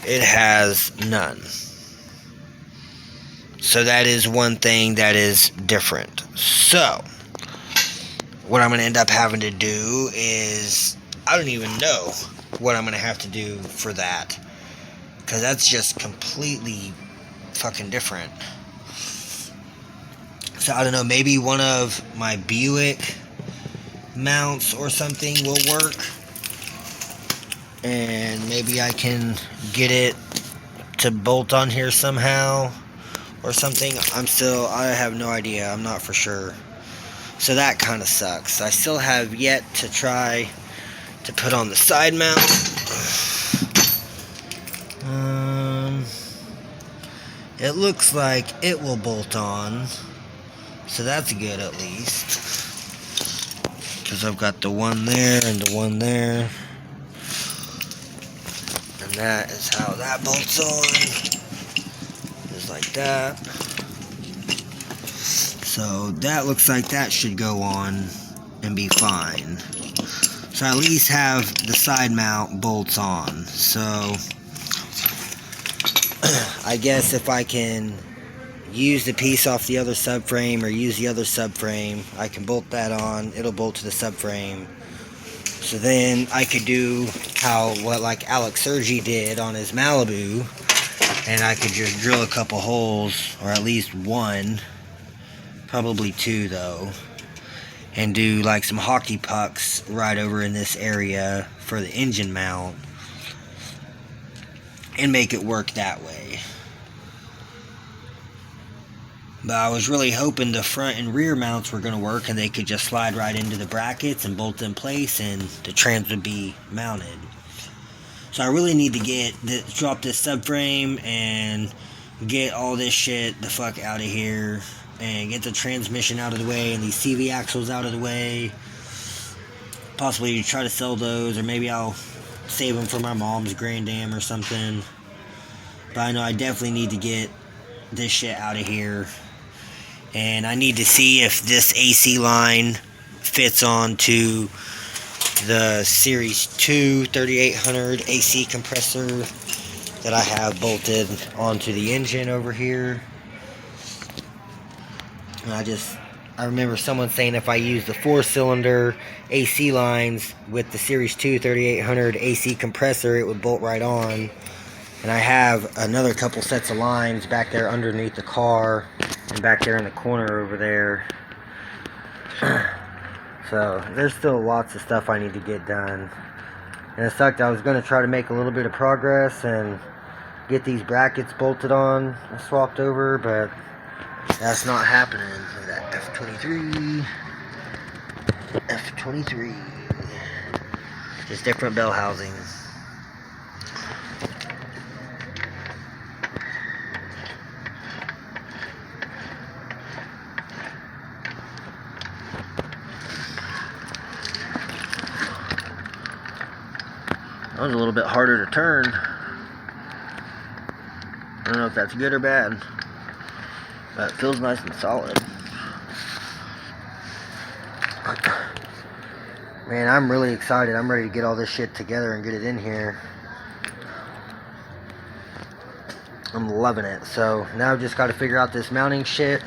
it has none. So that is one thing that is different. So what I'm going to end up having to do is, I don't even know what I'm going to have to do for that, because that's just completely fucking different. So I don't know, maybe one of my Buick mounts or something will work, and maybe I can get it to bolt on here somehow or something. I have no idea. I'm not for sure. So that kind of sucks. I still have yet to try to put on the side mount. It looks like it will bolt on, so that's good at least, because I've got the one there and the one there, and that is how that bolts on, just like that. So that looks like that should go on and be fine. So I at least have the side mount bolts on. So I guess if I can use the piece off the other subframe or use the other subframe, I can bolt that on. It'll bolt to the subframe. So then I could do what like Alex Sergi did on his Malibu, and I could just drill a couple holes, or at least one, probably 2 though, and do like some hockey pucks right over in this area for the engine mount and make it work that way. But I was really hoping the front and rear mounts were going to work and they could just slide right into the brackets and bolt in place and the trans would be mounted. So I really need to drop this subframe and get all this shit the fuck out of here and get the transmission out of the way and these CV axles out of the way. Possibly try to sell those, or maybe I'll save them for my mom's Grand Dam or something. But I know I definitely need to get this shit out of here. And I need to see if this AC line fits onto the Series 2 3800 AC compressor that I have bolted onto the engine over here. And I remember someone saying if I use the 4-cylinder AC lines with the Series 2 3800 AC compressor, it would bolt right on. And I have another couple sets of lines back there underneath the car and back there in the corner over there. So there's still lots of stuff I need to get done. And it sucked. I was going to try to make a little bit of progress and get these brackets bolted on and swapped over, but that's not happening. Look at that F23. F23. Just different bell housings. That was a little bit harder to turn. I don't know if that's good or bad, but it feels nice and solid. Man, I'm really excited. I'm ready to get all this shit together and get it in here. I'm loving it. So now I've just got to figure out this mounting shit.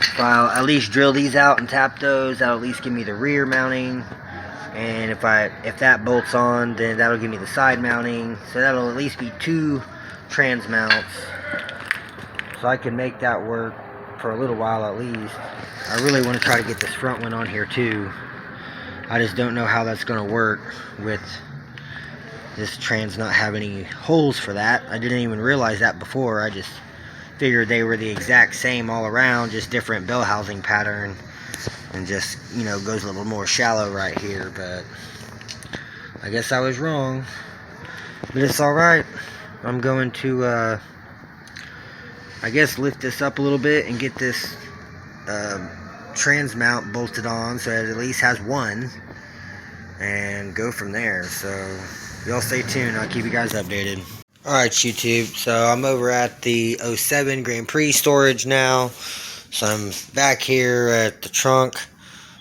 If I'll at least drill these out and tap those, that'll at least give me the rear mounting. And if that bolts on, then that'll give me the side mounting. So that'll at least be 2 trans mounts. So I can make that work for a little while at least. I really want to try to get this front one on here too. I just don't know how that's going to work with this trans not having any holes for that. I didn't even realize that before. I just figured they were the exact same all around, just different bell housing pattern. and just, you know, goes a little more shallow right here. But I guess I was wrong, but it's alright. I'm going to I guess lift this up a little bit and get this trans mount bolted on so it at least has one, and go from there. So y'all stay tuned, I'll keep you guys updated. Alright YouTube, so I'm over at the 07 Grand Prix storage now. So I'm back here at the trunk.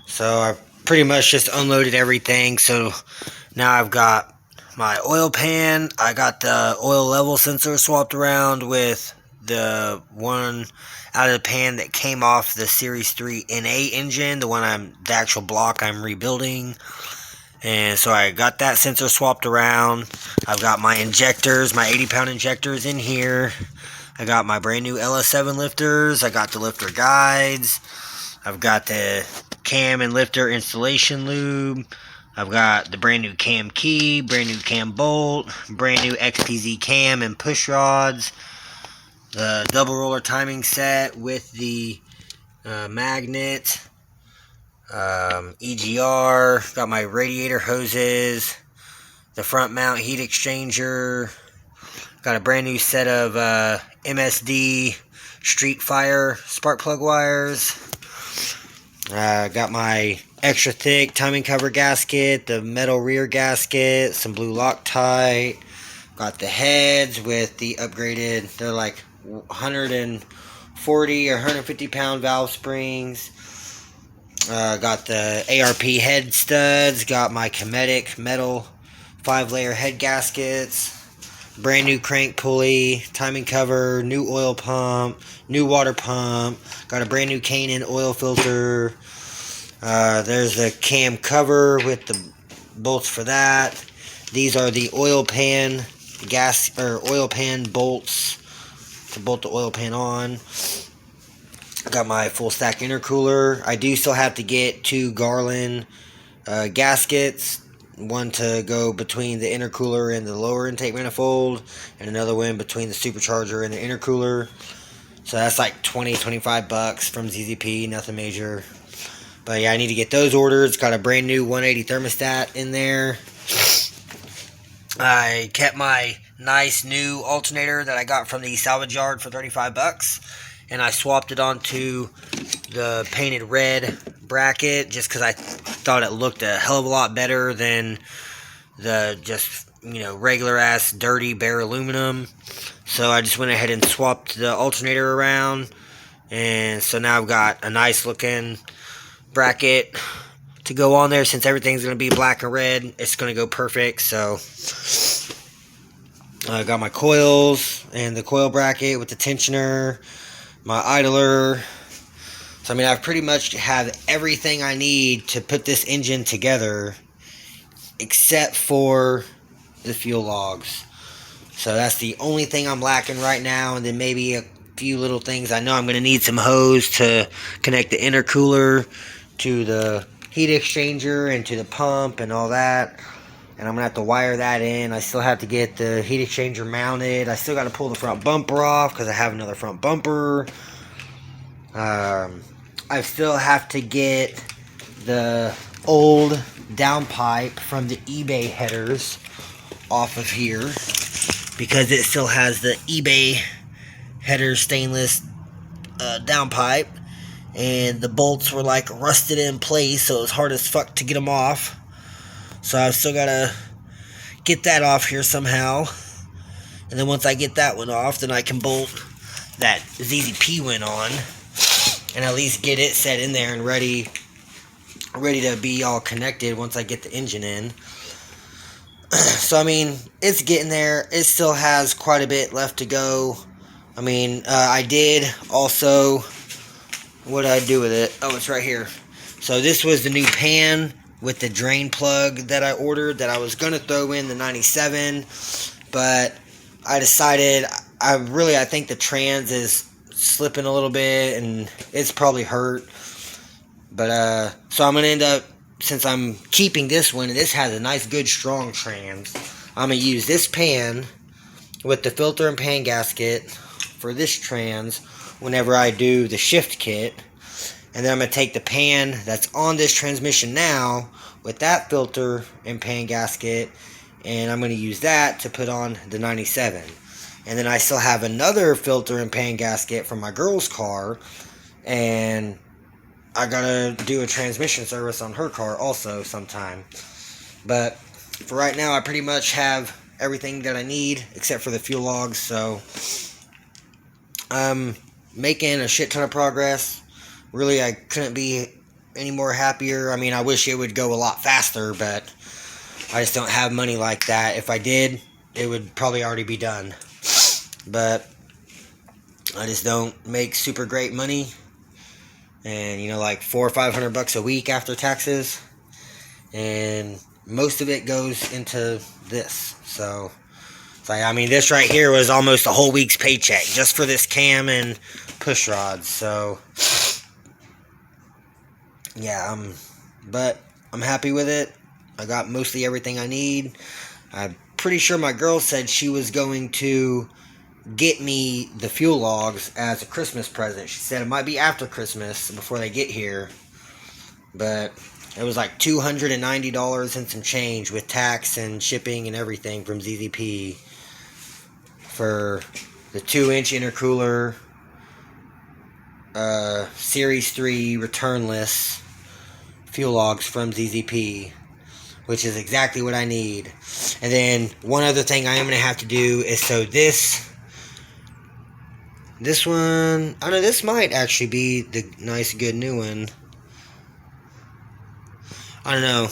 So I pretty much just unloaded everything. So now I've got my oil pan. I got the oil level sensor swapped around with the one out of the pan that came off the Series 3 NA engine, the actual block I'm rebuilding. And so I got that sensor swapped around. I've got my injectors, my 80-pound injectors in here. I got my brand new LS7 lifters. I got the lifter guides. I've got the cam and lifter installation lube. I've got the brand new cam key, brand new cam bolt, brand new XPZ cam and push rods. The double roller timing set with the magnet. EGR. Got my radiator hoses. The front mount heat exchanger. Got a brand new set of MSD Street Fire spark plug wires. Got my extra thick timing cover gasket, the metal rear gasket, some blue Loctite. Got the heads with the upgraded, they're like 140 or 150 pound valve springs. Got the ARP head studs. Got my Kinetic metal 5-layer head gaskets. Brand new crank pulley, timing cover, new oil pump, new water pump. Got a brand new Canon oil filter. There's the cam cover with the bolts for that. These are the oil pan oil pan bolts to bolt the oil pan on. Got my full stack intercooler. I do still have to get 2 Garland gaskets. One to go between the intercooler and the lower intake manifold, and another one between the supercharger and the intercooler. So that's like $20-25 from ZZP, nothing major. But yeah, I need to get those ordered. It's got a brand new 180 thermostat in there. I kept my nice new alternator that I got from the salvage yard for $35, and I swapped it onto the painted red bracket just because I thought it looked a hell of a lot better than the just, you know, regular ass dirty bare aluminum. So I just went ahead and swapped the alternator around, and so now I've got a nice looking bracket to go on there. Since everything's going to be black and red, it's going to go perfect. So I got my coils and the coil bracket with the tensioner, my idler. So I mean, I pretty much have everything I need to put this engine together, except for the fuel logs. So that's the only thing I'm lacking right now, and then maybe a few little things. I know I'm going to need some hose to connect the intercooler to the heat exchanger and to the pump and all that, and I'm going to have to wire that in. I still have to get the heat exchanger mounted. I still got to pull the front bumper off because I have another front bumper. I still have to get the old downpipe from the eBay headers off of here because it still has the eBay header stainless downpipe, and the bolts were like rusted in place, so it was hard as fuck to get them off. So I've still got to get that off here somehow, and then once I get that one off, then I can bolt that ZZP one on and at least get it set in there and ready to be all connected once I get the engine in. So I mean, it's getting there. It still has quite a bit left to go. I mean, I did also, what did I do with it? Oh, it's right here. So this was the new pan with the drain plug that I ordered that I was going to throw in the 97, but I decided, I think the trans is slipping a little bit, and it's probably hurt. But, so I'm going to end up, since I'm keeping this one, and this has a nice, good, strong trans, I'm going to use this pan with the filter and pan gasket for this trans whenever I do the shift kit. And then I'm going to take the pan that's on this transmission now with that filter and pan gasket, and I'm going to use that to put on the 97. And then I still have another filter and pan gasket from my girl's car, and I got to do a transmission service on her car also sometime. But for right now, I pretty much have everything that I need except for the fuel logs, so I'm making a shit ton of progress. Really, I couldn't be any more happier. I mean, I wish it would go a lot faster, but I just don't have money like that. If I did, it would probably already be done. But I just don't make super great money. And, you know, like $400 or $500 a week after taxes. And most of it goes into this. So, I mean, this right here was almost a whole week's paycheck just for this cam and push rods. So, yeah, but I'm happy with it. I got mostly everything I need. I'm pretty sure my girl said she was going to get me the fuel logs as a Christmas present. She said it might be after Christmas, before they get here. But it was like $290 and some change with tax and shipping and everything from ZZP for the 2-inch intercooler, Series 3 returnless fuel logs from ZZP, which is exactly what I need. And then one other thing I am going to have to do is, so this one, I don't know, this might actually be the nice good new one. I don't know,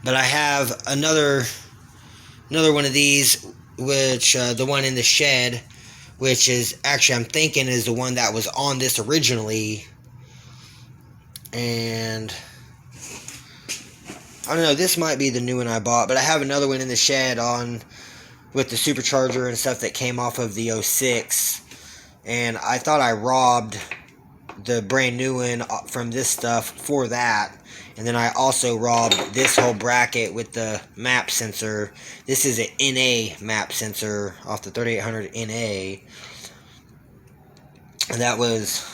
but I have another one of these, which the one in the shed, which is actually, I'm thinking, is the one that was on this originally. And I don't know, this might be the new one I bought, but I have another one in the shed on with the supercharger and stuff that came off of the 06. And I thought I robbed the brand new one from this stuff for that. And then I also robbed this whole bracket with the map sensor. This is an NA map sensor off the 3800 NA. And that was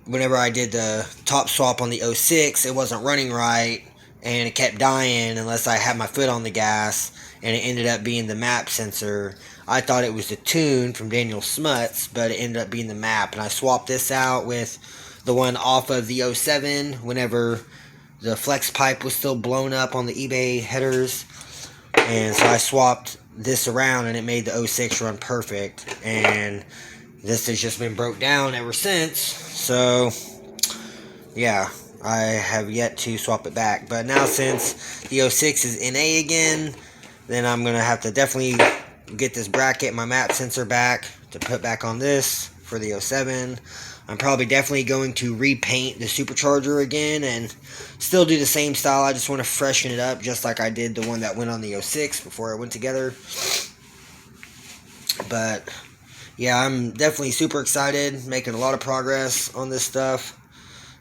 whenever I did the top swap on the 06, it wasn't running right. And it kept dying unless I had my foot on the gas. And it ended up being the map sensor. I thought it was the tune from Daniel Smuts, but it ended up being the map. And I swapped this out with the one off of the 07 whenever the flex pipe was still blown up on the eBay headers. And so I swapped this around and it made the 06 run perfect. And this has just been broke down ever since. So, yeah, I have yet to swap it back. But now since the 06 is NA again, then I'm going to have to definitely get this bracket and my map sensor back to put back on this for the 07. I'm probably definitely going to repaint the supercharger again and still do the same style. I just want to freshen it up just like I did the one that went on the 06 before it went together. But yeah, I'm definitely super excited, making a lot of progress on this stuff.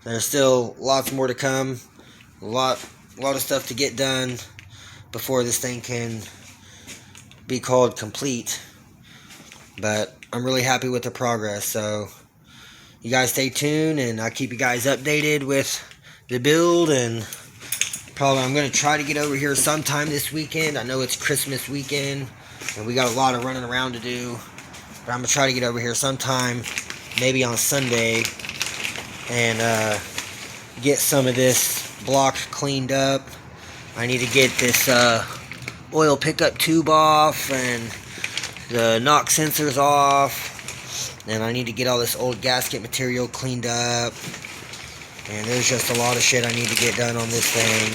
There's still lots more to come, a lot of stuff to get done before this thing can be called complete. But I'm really happy with the progress, so you guys stay tuned and I'll keep you guys updated with the build. And probably I'm going to try to get over here sometime this weekend. I know it's Christmas weekend and we got a lot of running around to do, but I'm going to try to get over here sometime, maybe on Sunday, and get some of this block cleaned up. I need to get this oil pickup tube off and the knock sensors off. And I need to get all this old gasket material cleaned up. And there's just a lot of shit I need to get done on this thing.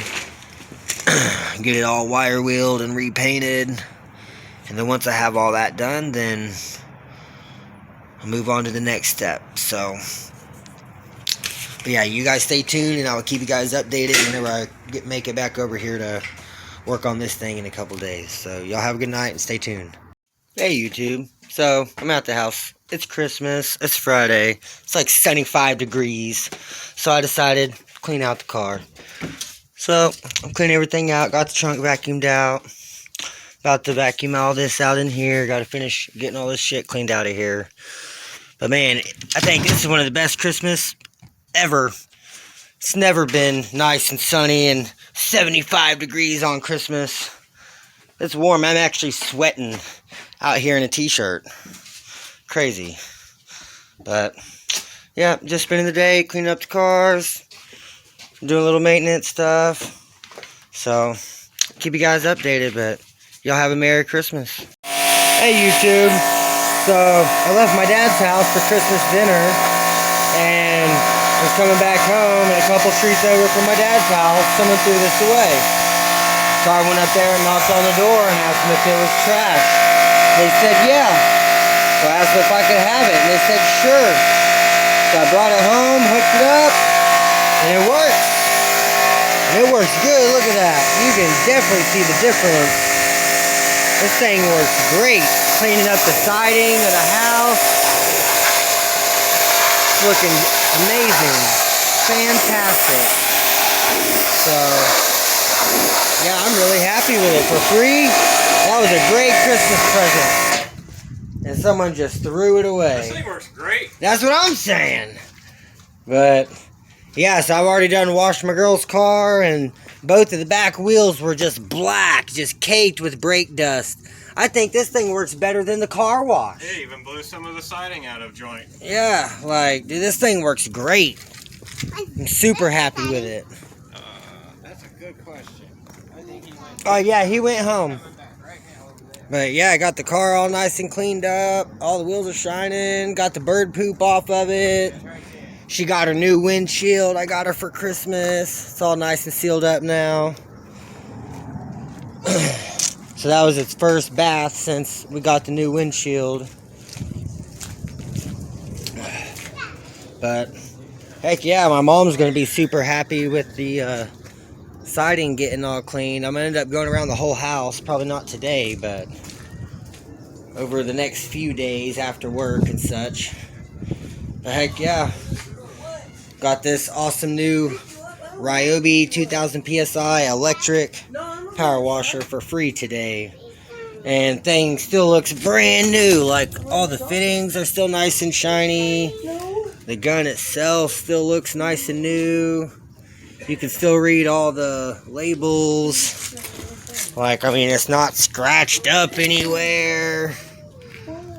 Get it all wire wheeled and repainted. And then once I have all that done, then I'll move on to the next step. So, but yeah, you guys stay tuned and I'll keep you guys updated whenever I make it back over here to work on this thing in a couple days. So y'all have a good night and stay tuned. Hey YouTube. So I'm at the house. It's Christmas. It's Friday. It's like 75 degrees. So I decided to clean out the car. So I'm cleaning everything out. Got the trunk vacuumed out. About to vacuum all this out in here. Got to finish getting all this shit cleaned out of here. But man, I think this is one of the best Christmas ever. It's never been nice and sunny and 75 degrees on Christmas. It's warm. I'm actually sweating out here in a t-shirt. Crazy. But, yeah, just spending the day cleaning up the cars, doing a little maintenance stuff. So, keep you guys updated, but y'all have a Merry Christmas. Hey, YouTube. So, I left my dad's house for Christmas dinner, and was coming back home, and a couple streets over from my dad's house, someone threw this away. So I went up there and knocked on the door and asked them if it was trash. They said, yeah. So I asked them if I could have it, and they said, sure. So I brought it home, hooked it up, and it works. And it works good, look at that. You can definitely see the difference. This thing works great. Cleaning up the siding of the house. It's looking amazing. Fantastic. So, yeah, I'm really happy with it. For free, that was a great Christmas present. And someone just threw it away. This thing works great. That's what I'm saying. But, yeah, so I've already done washed my girl's car, and both of the back wheels were just black, just caked with brake dust. I think this thing works better than the car wash. It even blew some of the siding out of joint. Yeah, like, dude, this thing works great. I'm super happy with it. That's a good question. I think he went. Oh, yeah, he went home. But, yeah, I got the car all nice and cleaned up. All the wheels are shining. Got the bird poop off of it. She got her new windshield. I got her for Christmas. It's all nice and sealed up now. So that was its first bath since we got the new windshield. But, heck yeah, my mom's going to be super happy with the siding getting all clean. I'm going to end up going around the whole house. Probably not today, but over the next few days after work and such. But heck yeah. Got this awesome new Ryobi 2000 PSI electric power washer for free today. And thing still looks brand new. Like, all the fittings are still nice and shiny. The gun itself still looks nice and new. You can still read all the labels. Like, I mean, it's not scratched up anywhere.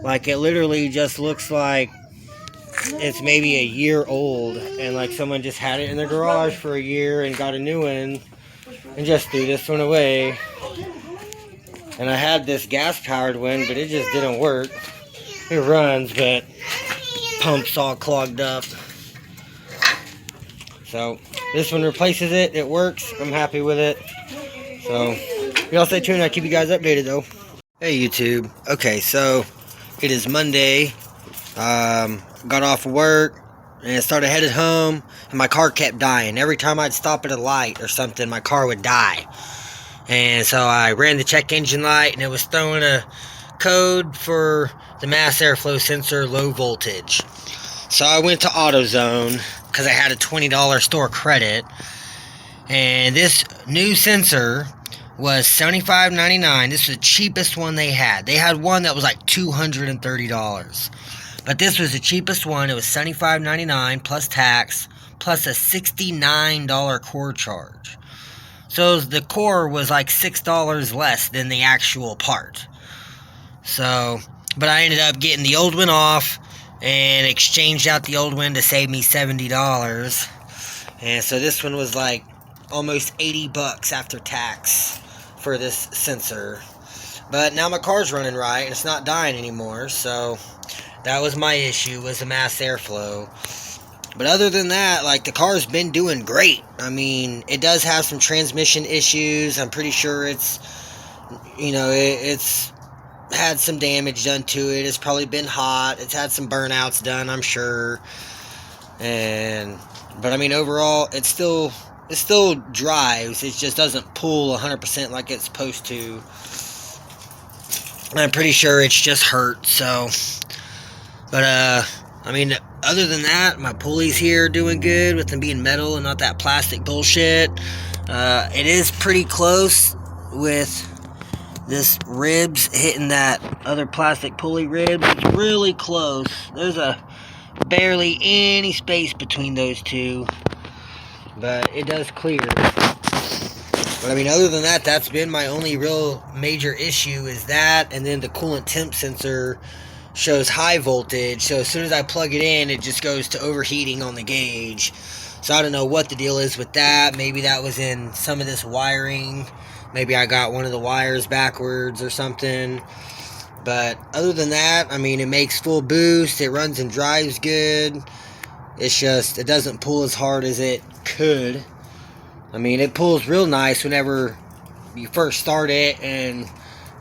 Like, it literally just looks like it's maybe a year old, and like someone just had it in their garage for a year and got a new one and just threw this one away. And I had this gas powered one, but it just didn't work. It runs, but pump's all clogged up. So this one replaces it. It works. I'm happy with it. So y'all stay tuned. I'll keep you guys updated though. Hey YouTube. Okay, so it is Monday. Got off of work and started headed home, and my car kept dying. Every time I'd stop at a light or something, my car would die. And so I ran the check engine light, and it was throwing a code for the mass airflow sensor low voltage. So I went to AutoZone because I had a $20 store credit, and this new sensor was $75.99. This was the cheapest one they had. They had one that was like $230. But this was the cheapest one. It was $75.99 plus tax, plus a $69 core charge. So the core was like $6 less than the actual part. So, but I ended up getting the old one off and exchanged out the old one to save me $70. And so this one was like almost $80 after tax for this sensor. But now my car's running right and it's not dying anymore, so that was my issue, was the mass airflow. But other than that, like, the car's been doing great. I mean, it does have some transmission issues. I'm pretty sure it's, you know, it's had some damage done to it. It's probably been hot. It's had some burnouts done, I'm sure. But I mean, overall, it still drives. It just doesn't pull 100% like it's supposed to. I'm pretty sure it's just hurt, so. But, I mean, other than that, my pulleys here are doing good with them being metal and not that plastic bullshit. It is pretty close with this ribs hitting that other plastic pulley rib. It's really close. There's a barely any space between those two, but it does clear. But I mean, other than that, that's been my only real major issue, is that, and then the coolant temp sensor shows high voltage, so as soon as I plug it in, it just goes to overheating on the gauge. So I don't know what the deal is with that. Maybe that was in some of this wiring. Maybe I got one of the wires backwards or something. But other than that, I mean, it makes full boost, it runs and drives good. It's just, it doesn't pull as hard as it could. I mean, it pulls real nice whenever you first start it and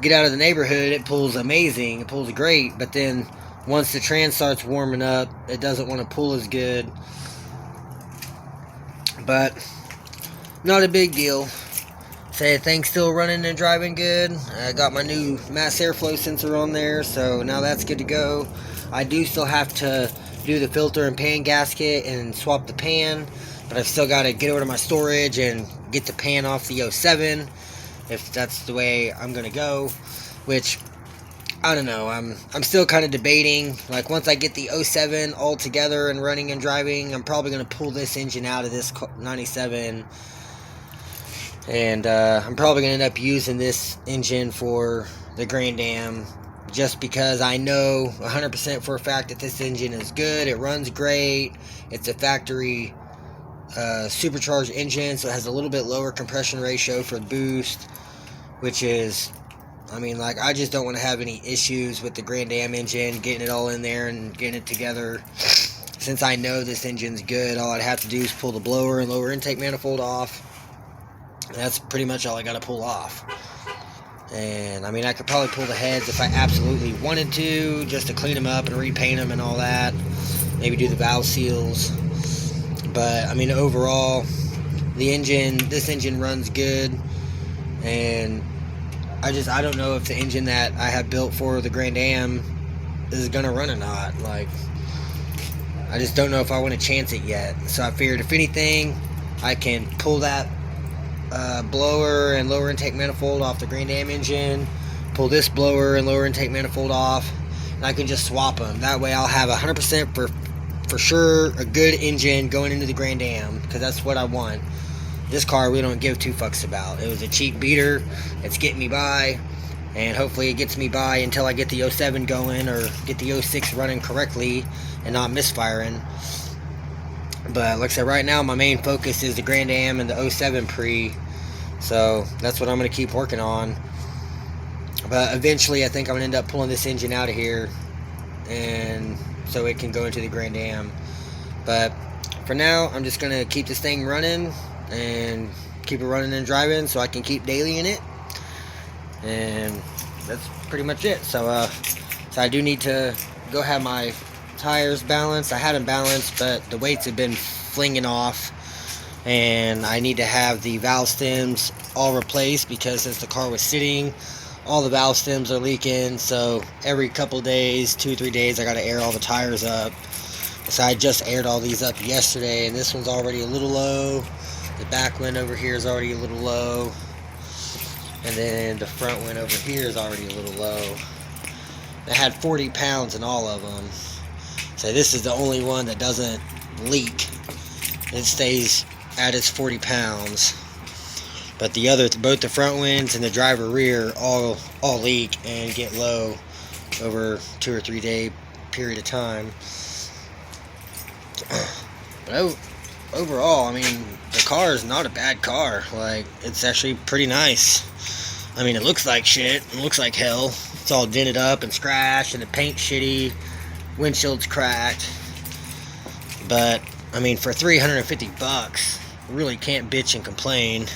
get out of the neighborhood. It pulls amazing. It pulls great. But then once the trans starts warming up, it doesn't want to pull as good. But not a big deal. Say thing's still running and driving good. I got my new mass airflow sensor on there, so now that's good to go. I do still have to do the filter and pan gasket and swap the pan, but I've still got to get over to my storage and get the pan off the 07, if that's the way I'm gonna go. Which, I don't know, I'm still kind of debating. Like, once I get the 07 all together and running and driving, I'm probably gonna pull this engine out of this 97, and I'm probably gonna end up using this engine for the Grand Am, just because I know 100% for a fact that this engine is good. It runs great. It's a factory supercharged engine, so it has a little bit lower compression ratio for the boost, which is, I mean, like, I just don't want to have any issues with the Grand Am engine, getting it all in there and getting it together. Since I know this engine's good, all I'd have to do is pull the blower and lower intake manifold off. That's pretty much all I got to pull off. And I mean, I could probably pull the heads if I absolutely wanted to, just to clean them up and repaint them and all that. Maybe do the valve seals. But I mean, overall, this engine runs good. And I don't know if the engine that I have built for the Grand Am is gonna run or not. Like, I just don't know if I want to chance it yet. So I figured, if anything, I can pull that blower and lower intake manifold off the Grand Am engine, pull this blower and lower intake manifold off, and I can just swap them. That way I'll have 100% for sure a good engine going into the Grand Am, because that's what I want. This car we don't give two fucks about. It was a cheap beater. It's getting me by, and hopefully it gets me by until I get the 07 going, or get the 06 running correctly and not misfiring. But like I said, right now my main focus is the Grand Am and the 07 Pre, so that's what I'm going to keep working on. But eventually I think I'm going to end up pulling this engine out of here, and so it can go into the Grand Am. But for now, I'm just going to keep this thing running and keep it running and driving so I can keep daily in it. And that's pretty much it. So I do need to go have my tires balanced. I had them balanced, but the weights have been flinging off, and I need to have the valve stems all replaced, because since the car was sitting, all the valve stems are leaking. So every couple days, 2-3 days, I got to air all the tires up. So I just aired all these up yesterday, and this one's already a little low. The back one over here is already a little low, and then the front one over here is already a little low. I had 40 pounds in all of them. So this is the only one that doesn't leak. It stays at its 40 pounds. But the other, both the front winds and the driver rear all leak and get low over 2 or 3 day period of time. But overall, I mean, the car is not a bad car. Like, it's actually pretty nice. I mean, it looks like shit. It looks like hell. It's all dented up and scratched, and the paint's shitty. Windshield's cracked. But I mean, for $350, really can't bitch and complain.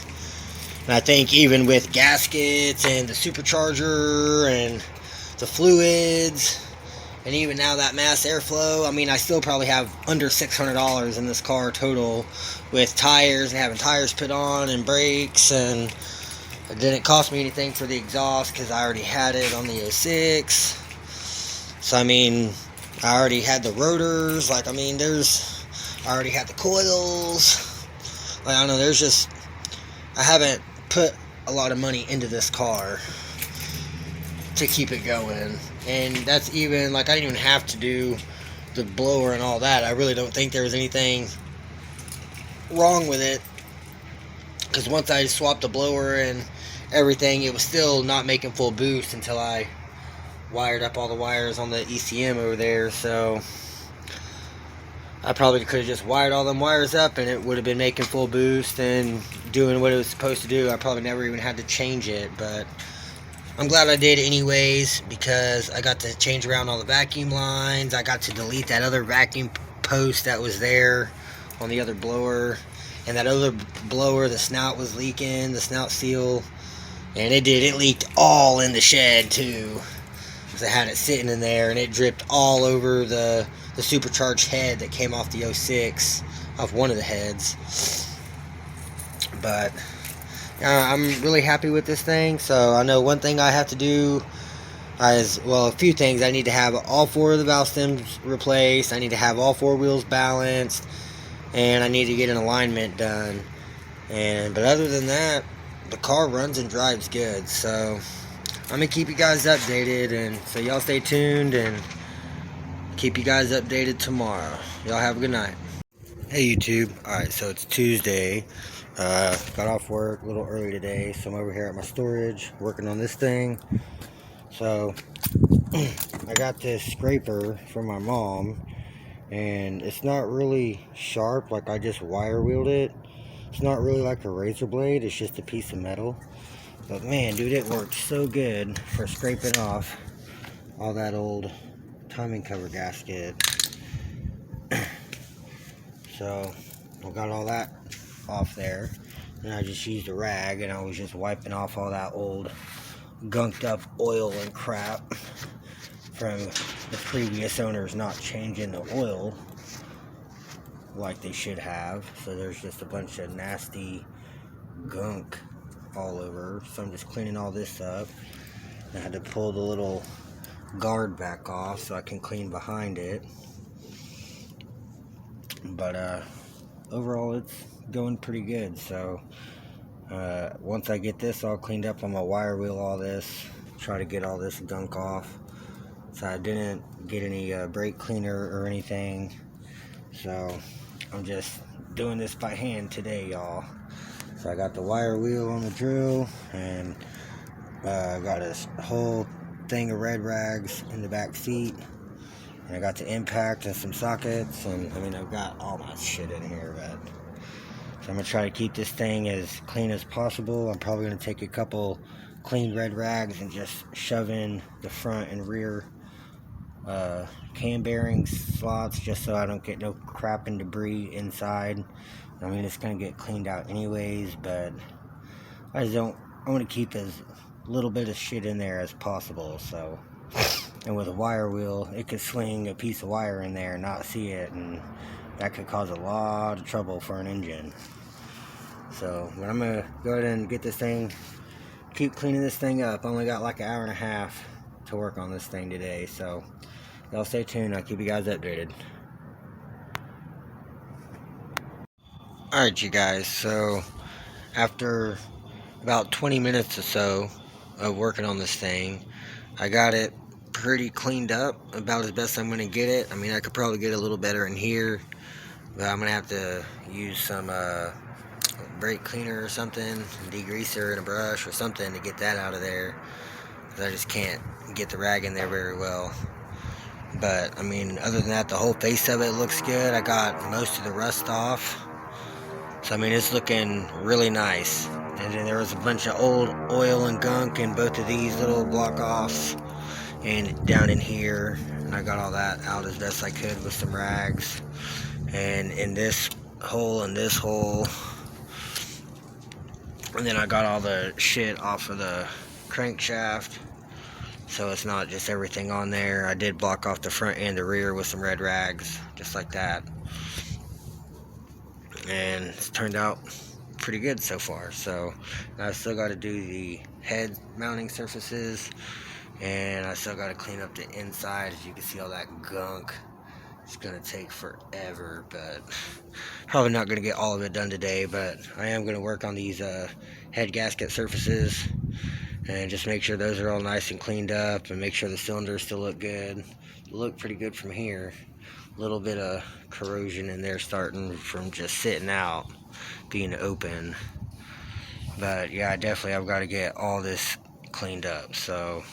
And I think even with gaskets and the supercharger and the fluids, and even now that mass airflow, I mean, I still probably have under $600 in this car total, with tires and having tires put on and brakes. And it didn't cost me anything for the exhaust, because I already had it on the 06. So I mean, I already had the rotors. Like, I mean, I already had the coils. Like, I don't know, I haven't put a lot of money into this car to keep it going. And that's even, like, I didn't even have to do the blower and all that, I really don't think there was anything wrong with it, because once I swapped the blower and everything, it was still not making full boost until I wired up all the wires on the ECM over there. So I probably could have just wired all them wires up and it would have been making full boost and doing what it was supposed to do. I probably never even had to change it, but I'm glad I did anyways, because I got to change around all the vacuum lines. I got to delete that other vacuum post that was there on the other blower. And that other blower, the snout was leaking, the snout seal. And it leaked all in the shed too. Because I had it sitting in there and it dripped all over the supercharged head that came off the 06, off one of the heads. But I'm really happy with this thing. So I know one thing I have to do is, well, a few things. I need to have all 4 of the valve stems replaced. I need to have all 4 wheels balanced. And I need to get an alignment done. But other than that, the car runs and drives good. So I'm going to keep you guys updated. And so y'all stay tuned and keep you guys updated tomorrow. Y'all have a good night. Hey YouTube. Alright, so it's Tuesday. Got off work a little early today, so I'm over here at my storage working on this thing. So I got this scraper from my mom, and it's not really sharp, like I just wire wheeled it. It's not really like a razor blade, it's just a piece of metal. But man, dude, it works so good for scraping off all that old timing cover gasket. So I got all that off there, and I just used a rag and I was just wiping off all that old gunked up oil and crap from the previous owners not changing the oil like they should have. So there's just a bunch of nasty gunk all over. So I'm just cleaning all this up. I had to pull the little guard back off so I can clean behind it. But overall it's going pretty good. So once I get this all cleaned up, I'm gonna wire wheel all this, try to get all this gunk off. So I didn't get any brake cleaner or anything, so I'm just doing this by hand today, y'all. So I got the wire wheel on the drill, and I got this whole thing of red rags in the back seat, and I got the impact and some sockets, and I mean I've got all my shit in here, but so I'm gonna try to keep this thing as clean as possible. I'm probably gonna take a couple clean red rags and just shove in the front and rear cam bearing slots, just so I don't get no crap and debris inside. I mean, it's gonna get cleaned out anyways, but I want to keep as little bit of shit in there as possible. So, and with a wire wheel, it could sling a piece of wire in there and not see it, and that could cause a lot of trouble for an engine. So, but I'm gonna go ahead and get this thing, keep cleaning this thing up. I only got like an hour and a half to work on this thing today, so y'all stay tuned. I'll keep you guys updated. Alright, you guys, so after about 20 minutes or so of working on this thing, I got it pretty cleaned up, about as best I'm going to get it. I mean, I could probably get a little better in here, but I'm going to have to use some brake cleaner or something, degreaser and a brush or something to get that out of there, because I just can't get the rag in there very well. But I mean, other than that, the whole face of it looks good. I got most of the rust off, so I mean, it's looking really nice. And then there was a bunch of old oil and gunk in both of these little block offs and down in here, and I got all that out as best I could with some rags. And in this hole and this hole, and then I got all the shit off of the crankshaft, so it's not just everything on there. I did block off the front and the rear with some red rags, just like that, and it's turned out pretty good so far. So I still got to do the head mounting surfaces, and I still got to clean up the inside. As you can see, all that gunk, it's gonna take forever, but probably not gonna get all of it done today. But I am gonna work on these head gasket surfaces and just make sure those are all nice and cleaned up, and make sure the cylinders still look good. They look pretty good from here. a little bit of corrosion in there starting from just sitting out, being open. But yeah, I've got to get all this cleaned up. So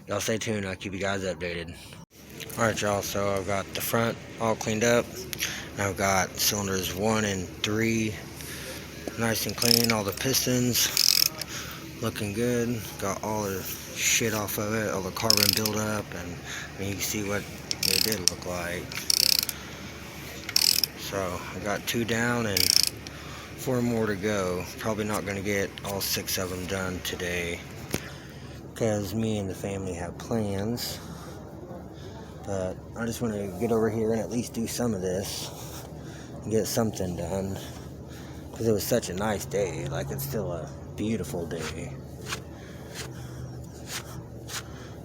y'all stay tuned. I'll keep you guys updated. Alright, y'all, so I've got the front all cleaned up. Now I've got cylinders 1 and 3 nice and clean. All the pistons looking good. Got all the shit off of it, all the carbon buildup, and you can see what it did look like. So I got 2 down and 4 more to go. Probably not going to get all 6 of them done today, because me and the family have plans. But I just want to get over here and at least do some of this and get something done, because it was such a nice day. Like, it's still a beautiful day.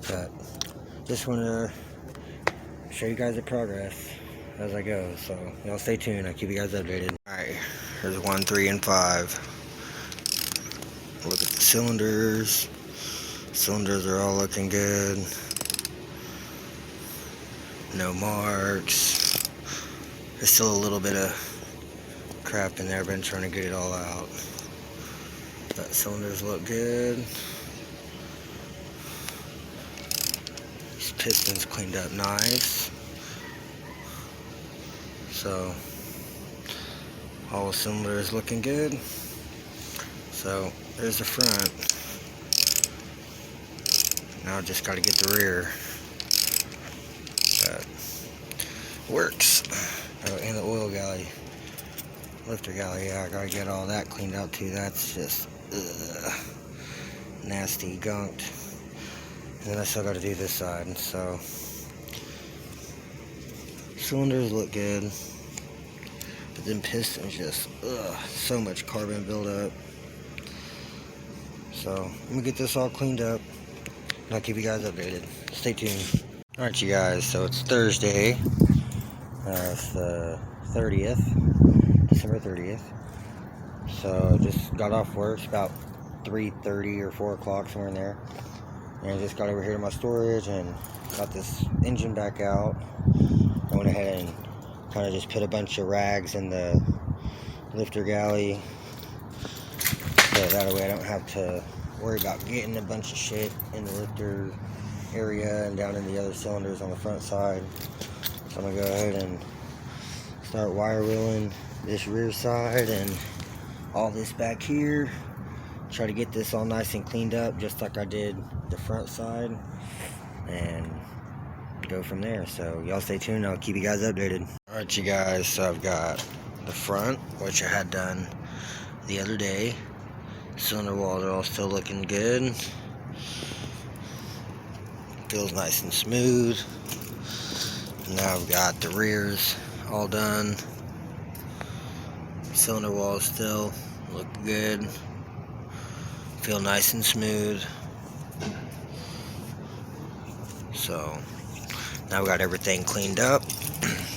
But just want to show you guys the progress as I go. So y'all stay tuned. I'll keep you guys updated. Alright, here's 1, 3, and 5. Look at the cylinders. Cylinders are all looking good. No marks. There's still a little bit of crap in there. I've been trying to get it all out. But cylinders look good. These pistons cleaned up nice. So all the cylinders looking good. So there's the front. Now I just got to get the rear. But works. Oh, and the oil galley, lifter galley. Yeah, I gotta get all that cleaned out too. That's just nasty, gunked. And then I still got to do this side. So cylinders look good, but then pistons just so much carbon buildup. So I'm gonna get this all cleaned up, and I'll keep you guys updated. Stay tuned. Alright, you guys, so it's Thursday. It's the 30th, December 30th. So I just got off work. It's about 3:30 or 4 o'clock, somewhere in there. And I just got over here to my storage and got this engine back out. I went ahead and kind of just put a bunch of rags in the lifter galley, so that way I don't have to worry about getting a bunch of shit in the lifter area and down in the other cylinders on the front side. So I'm gonna go ahead and start wire wheeling this rear side and all this back here. Try to get this all nice and cleaned up, just like I did the front side, and go from there. So y'all stay tuned. I'll keep you guys updated. Alright, you guys, so I've got the front, which I had done the other day. Cylinder walls are all still looking good. Feels nice and smooth. Now I've got the rears all done. Cylinder walls still look good. Feel nice and smooth. So now we got everything cleaned up.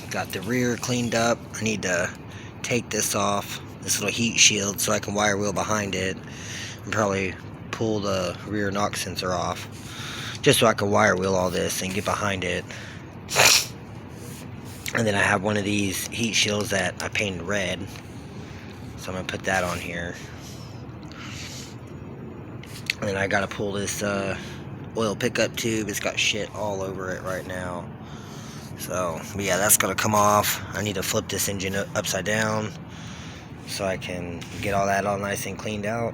Got the rear cleaned up. I need to take this off, this little heat shield, so I can wire wheel behind it, and probably pull the rear knock sensor off, just so I can wire wheel all this and get behind it. And then I have one of these heat shields that I painted red, so I'm going to put that on here. And then I got to pull this oil pickup tube. It's got shit all over it right now. So, but yeah, that's going to come off. I need to flip this engine upside down so I can get all that all nice and cleaned out.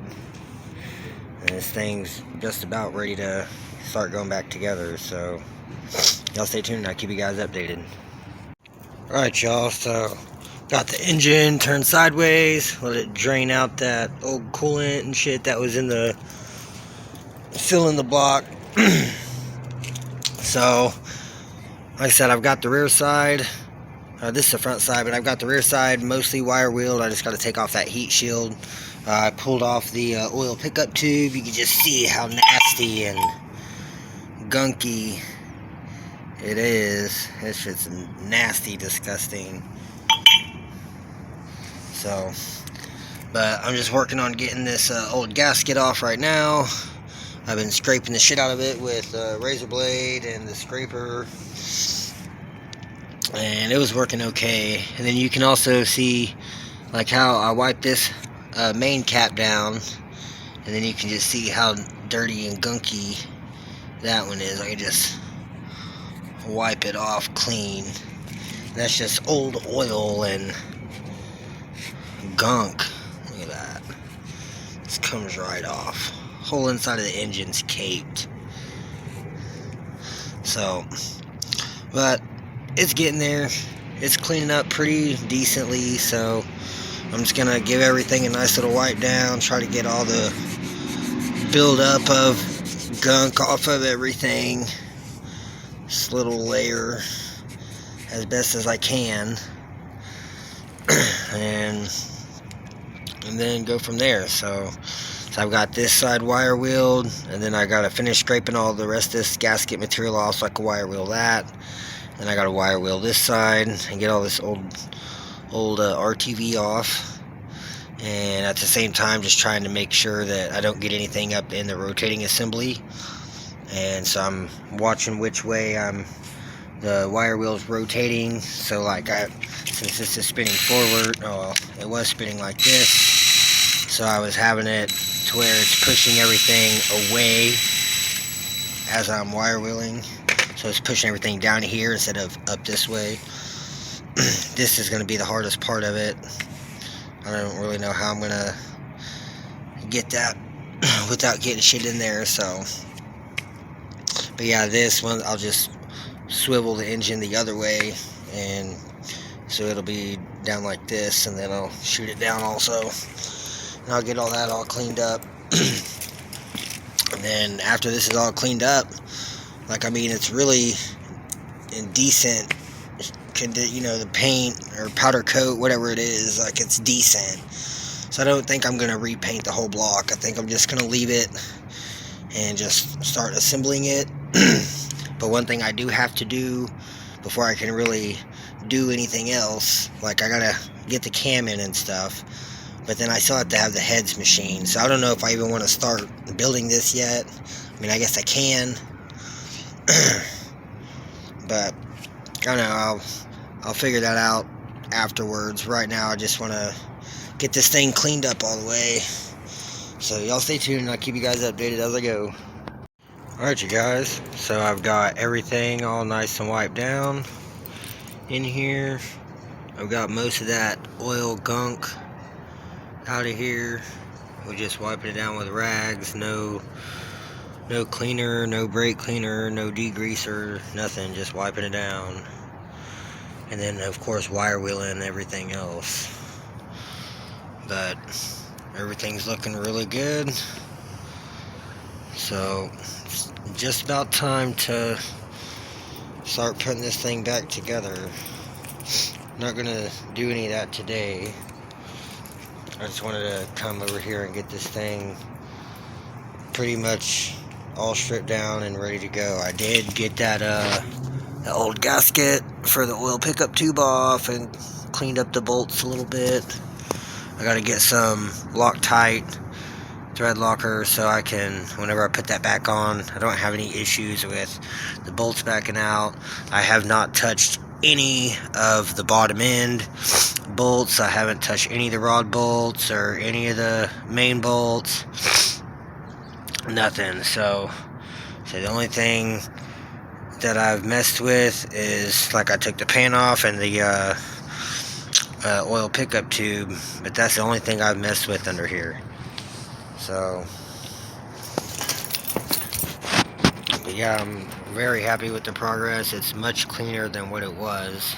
And this thing's just about ready to start going back together. So y'all stay tuned. I'll keep you guys updated. Alright, y'all, so got the engine turned sideways, let it drain out that old coolant and shit that was in the filling the block. So like I said, I've got the rear side, this is the front side, but I've got the rear side mostly wire wheeled. I just got to take off that heat shield. I pulled off the oil pickup tube. You can just see how nasty and gunky it is. This shit's nasty, disgusting. So, but I'm just working on getting this old gasket off right now. I've been scraping the shit out of it with a razor blade and the scraper. and it was working okay. And then you can also see like how I wipe this main cap down, and then you can just see how dirty and gunky that one is. I can just wipe it off clean. That's just old oil and gunk. Look at that. This comes right off. Whole inside of the engine's caped. So, but it's getting there. It's cleaning up pretty decently, so I'm just gonna give everything a nice little wipe down, try to get all the buildup of gunk off of everything. This little layer as best as I can. and then go from there. So I've got this side wire wheeled, and then I gotta finish scraping all the rest of this gasket material off so I can wire wheel that. Then I gotta wire wheel this side and get all this old RTV off, and at the same time just trying to make sure that I don't get anything up in the rotating assembly. And so I'm watching which way the wire wheel's rotating. So like since this is spinning forward, it was spinning like this, so I was having it to where it's pushing everything away as I'm wire wheeling. So it's pushing everything down here instead of up this way. This is going to be the hardest part of it. I don't really know how I'm going to get that without getting shit in there. So, but yeah, this one I'll just swivel the engine the other way, and so it'll be down like this, and then I'll shoot it down also, and I'll get all that all cleaned up. And then after this is all cleaned up, like, I mean, it's really in decent, the paint or powder coat, whatever it is, like, it's decent. So I don't think I'm going to repaint the whole block. I think I'm just going to leave it and just start assembling it. But one thing I do have to do before I can really do anything else, like, I got to get the cam in and stuff, but then I still have to have the heads machined. So I don't know if I even want to start building this yet. I mean, I guess I can. But I don't know, I'll figure that out afterwards. Right now I just want to get this thing cleaned up all the way. So y'all stay tuned, and I'll keep you guys updated as I go. Alright, you guys, so I've got everything all nice and wiped down in here. I've got most of that oil gunk out of here. We're just wiping it down with rags. No cleaner, no brake cleaner, no degreaser, nothing, just wiping it down. And then of course wire wheeling everything else. But everything's looking really good. So it's just about time to start putting this thing back together. I'm not gonna do any of that today. I just wanted to come over here and get this thing pretty much all stripped down and ready to go. I did get that the old gasket for the oil pickup tube off and cleaned up the bolts a little bit. I gotta get some Loctite thread locker so I can, whenever I put that back on, I don't have any issues with the bolts backing out. I have not touched any of the bottom end bolts. I haven't touched any of the rod bolts or any of the main bolts. Nothing. So the only thing that I've messed with is, like, I took the pan off and the oil pickup tube, but that's the only thing I've messed with under here. So, but yeah, I'm very happy with the progress. It's much cleaner than what it was.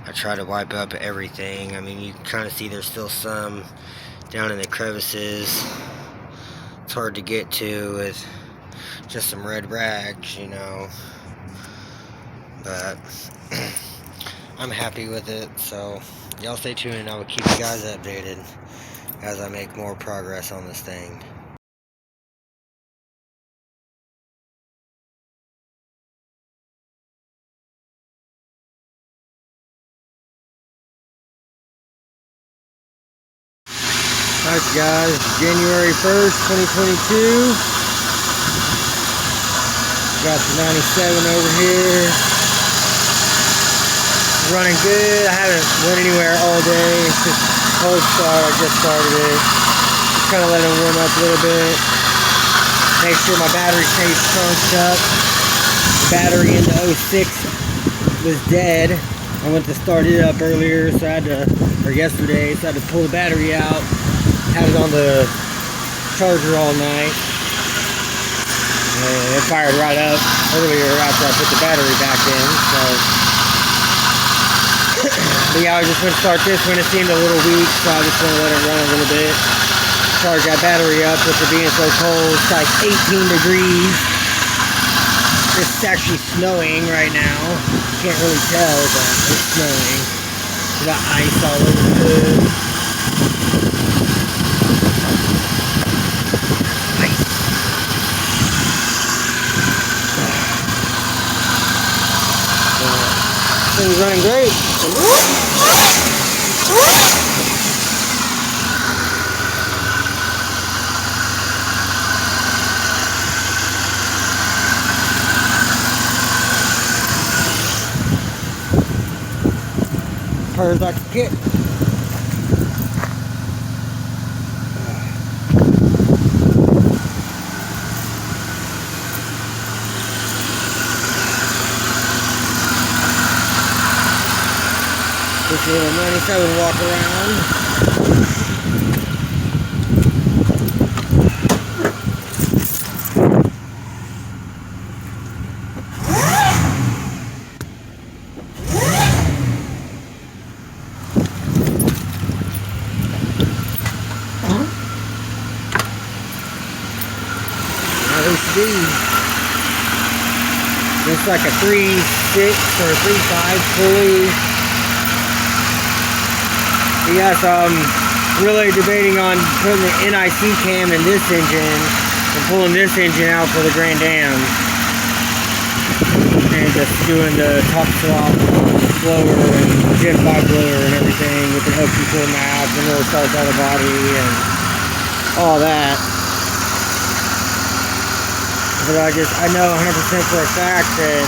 I try to wipe up everything. I mean, you can kind of see there's still some down in the crevices. It's hard to get to with just some red rags, but I'm happy with it. So y'all stay tuned, and I will keep you guys updated as I make more progress on this thing. Alright guys, January 1st, 2022. Got the 97 over here. running good. I haven't went anywhere all day. It's just cold start. I just started it. Just kind of let it warm up a little bit. Make sure my battery stays charged up. The battery in the 06 was dead. I went to start it up earlier, so I had to, or yesterday, so I had to pull the battery out. Had it on the charger all night. And it fired right up earlier after I put the battery back in, so. But yeah, I was just going to start this one. It seemed a little weak, so I just want to let it run a little bit. Charge that battery up with it being so cold. It's like 18 degrees. It's actually snowing right now. Can't really tell, but it's snowing. We got ice all over the hood. Ice. Things running great. Purrs like a kid. This little 97 walk around. It's like a 3.6 or 3.5 pulley. Yes, I'm really debating on putting the NIC cam in this engine and pulling this engine out for the Grand Am. And just doing the top swap blower and Gen 5 blower and everything with the LP4 map and little starts out of the body and all that. But I know 100% for a fact that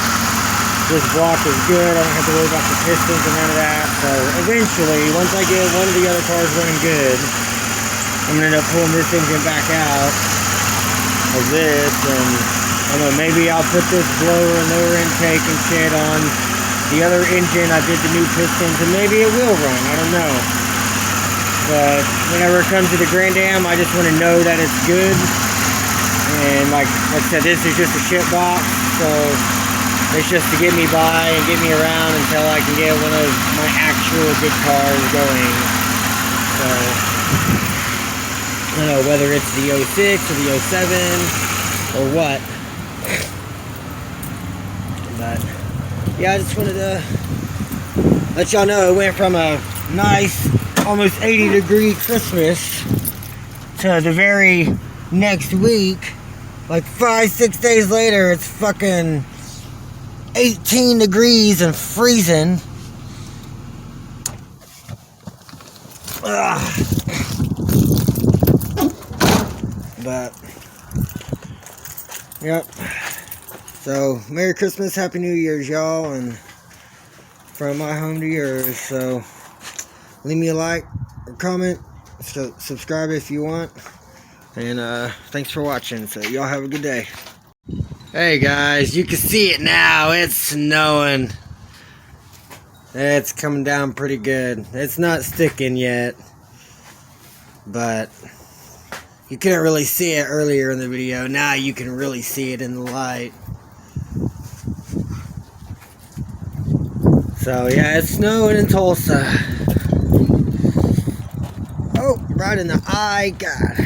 this block is good. I don't have to worry about the pistons and none of that. So eventually, once I get one of the other cars running good, I'm going to end up pulling this engine back out of this. And I don't know, maybe I'll put this blower and lower intake and shit on the other engine. I did the new pistons and maybe it will run. I don't know. But whenever it comes to the Grand Am, I just want to know that it's good. And like I said, this is just a shit box, so it's just to get me by and get me around until I can get one of my actual good cars going. So I don't know whether it's the 06 or the 07 or what. But yeah, I just wanted to let y'all know it went from a nice, almost 80-degree Christmas to the very next week. Like 5-6 days later, it's fucking 18 degrees and freezing. Ugh. But, yep. So, Merry Christmas, Happy New Year's, y'all, and from my home to yours. So, leave me a like or comment, subscribe if you want. And thanks for watching. So y'all have a good day. Hey guys, you can see it now. It's snowing. It's coming down pretty good. It's not sticking yet, but you couldn't really see it earlier in the video. Now you can really see it in the light. So yeah, it's snowing in Tulsa. Oh, right in the eye. God.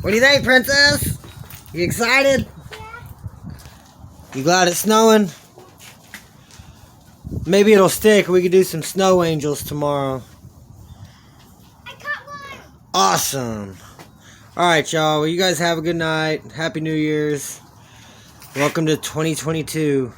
What do you think, Princess? You excited? Yeah. You glad it's snowing? Maybe it'll stick. We could do some snow angels tomorrow. I caught one. Awesome. Alright, y'all. Well, you guys have a good night. Happy New Year's. Welcome to 2022.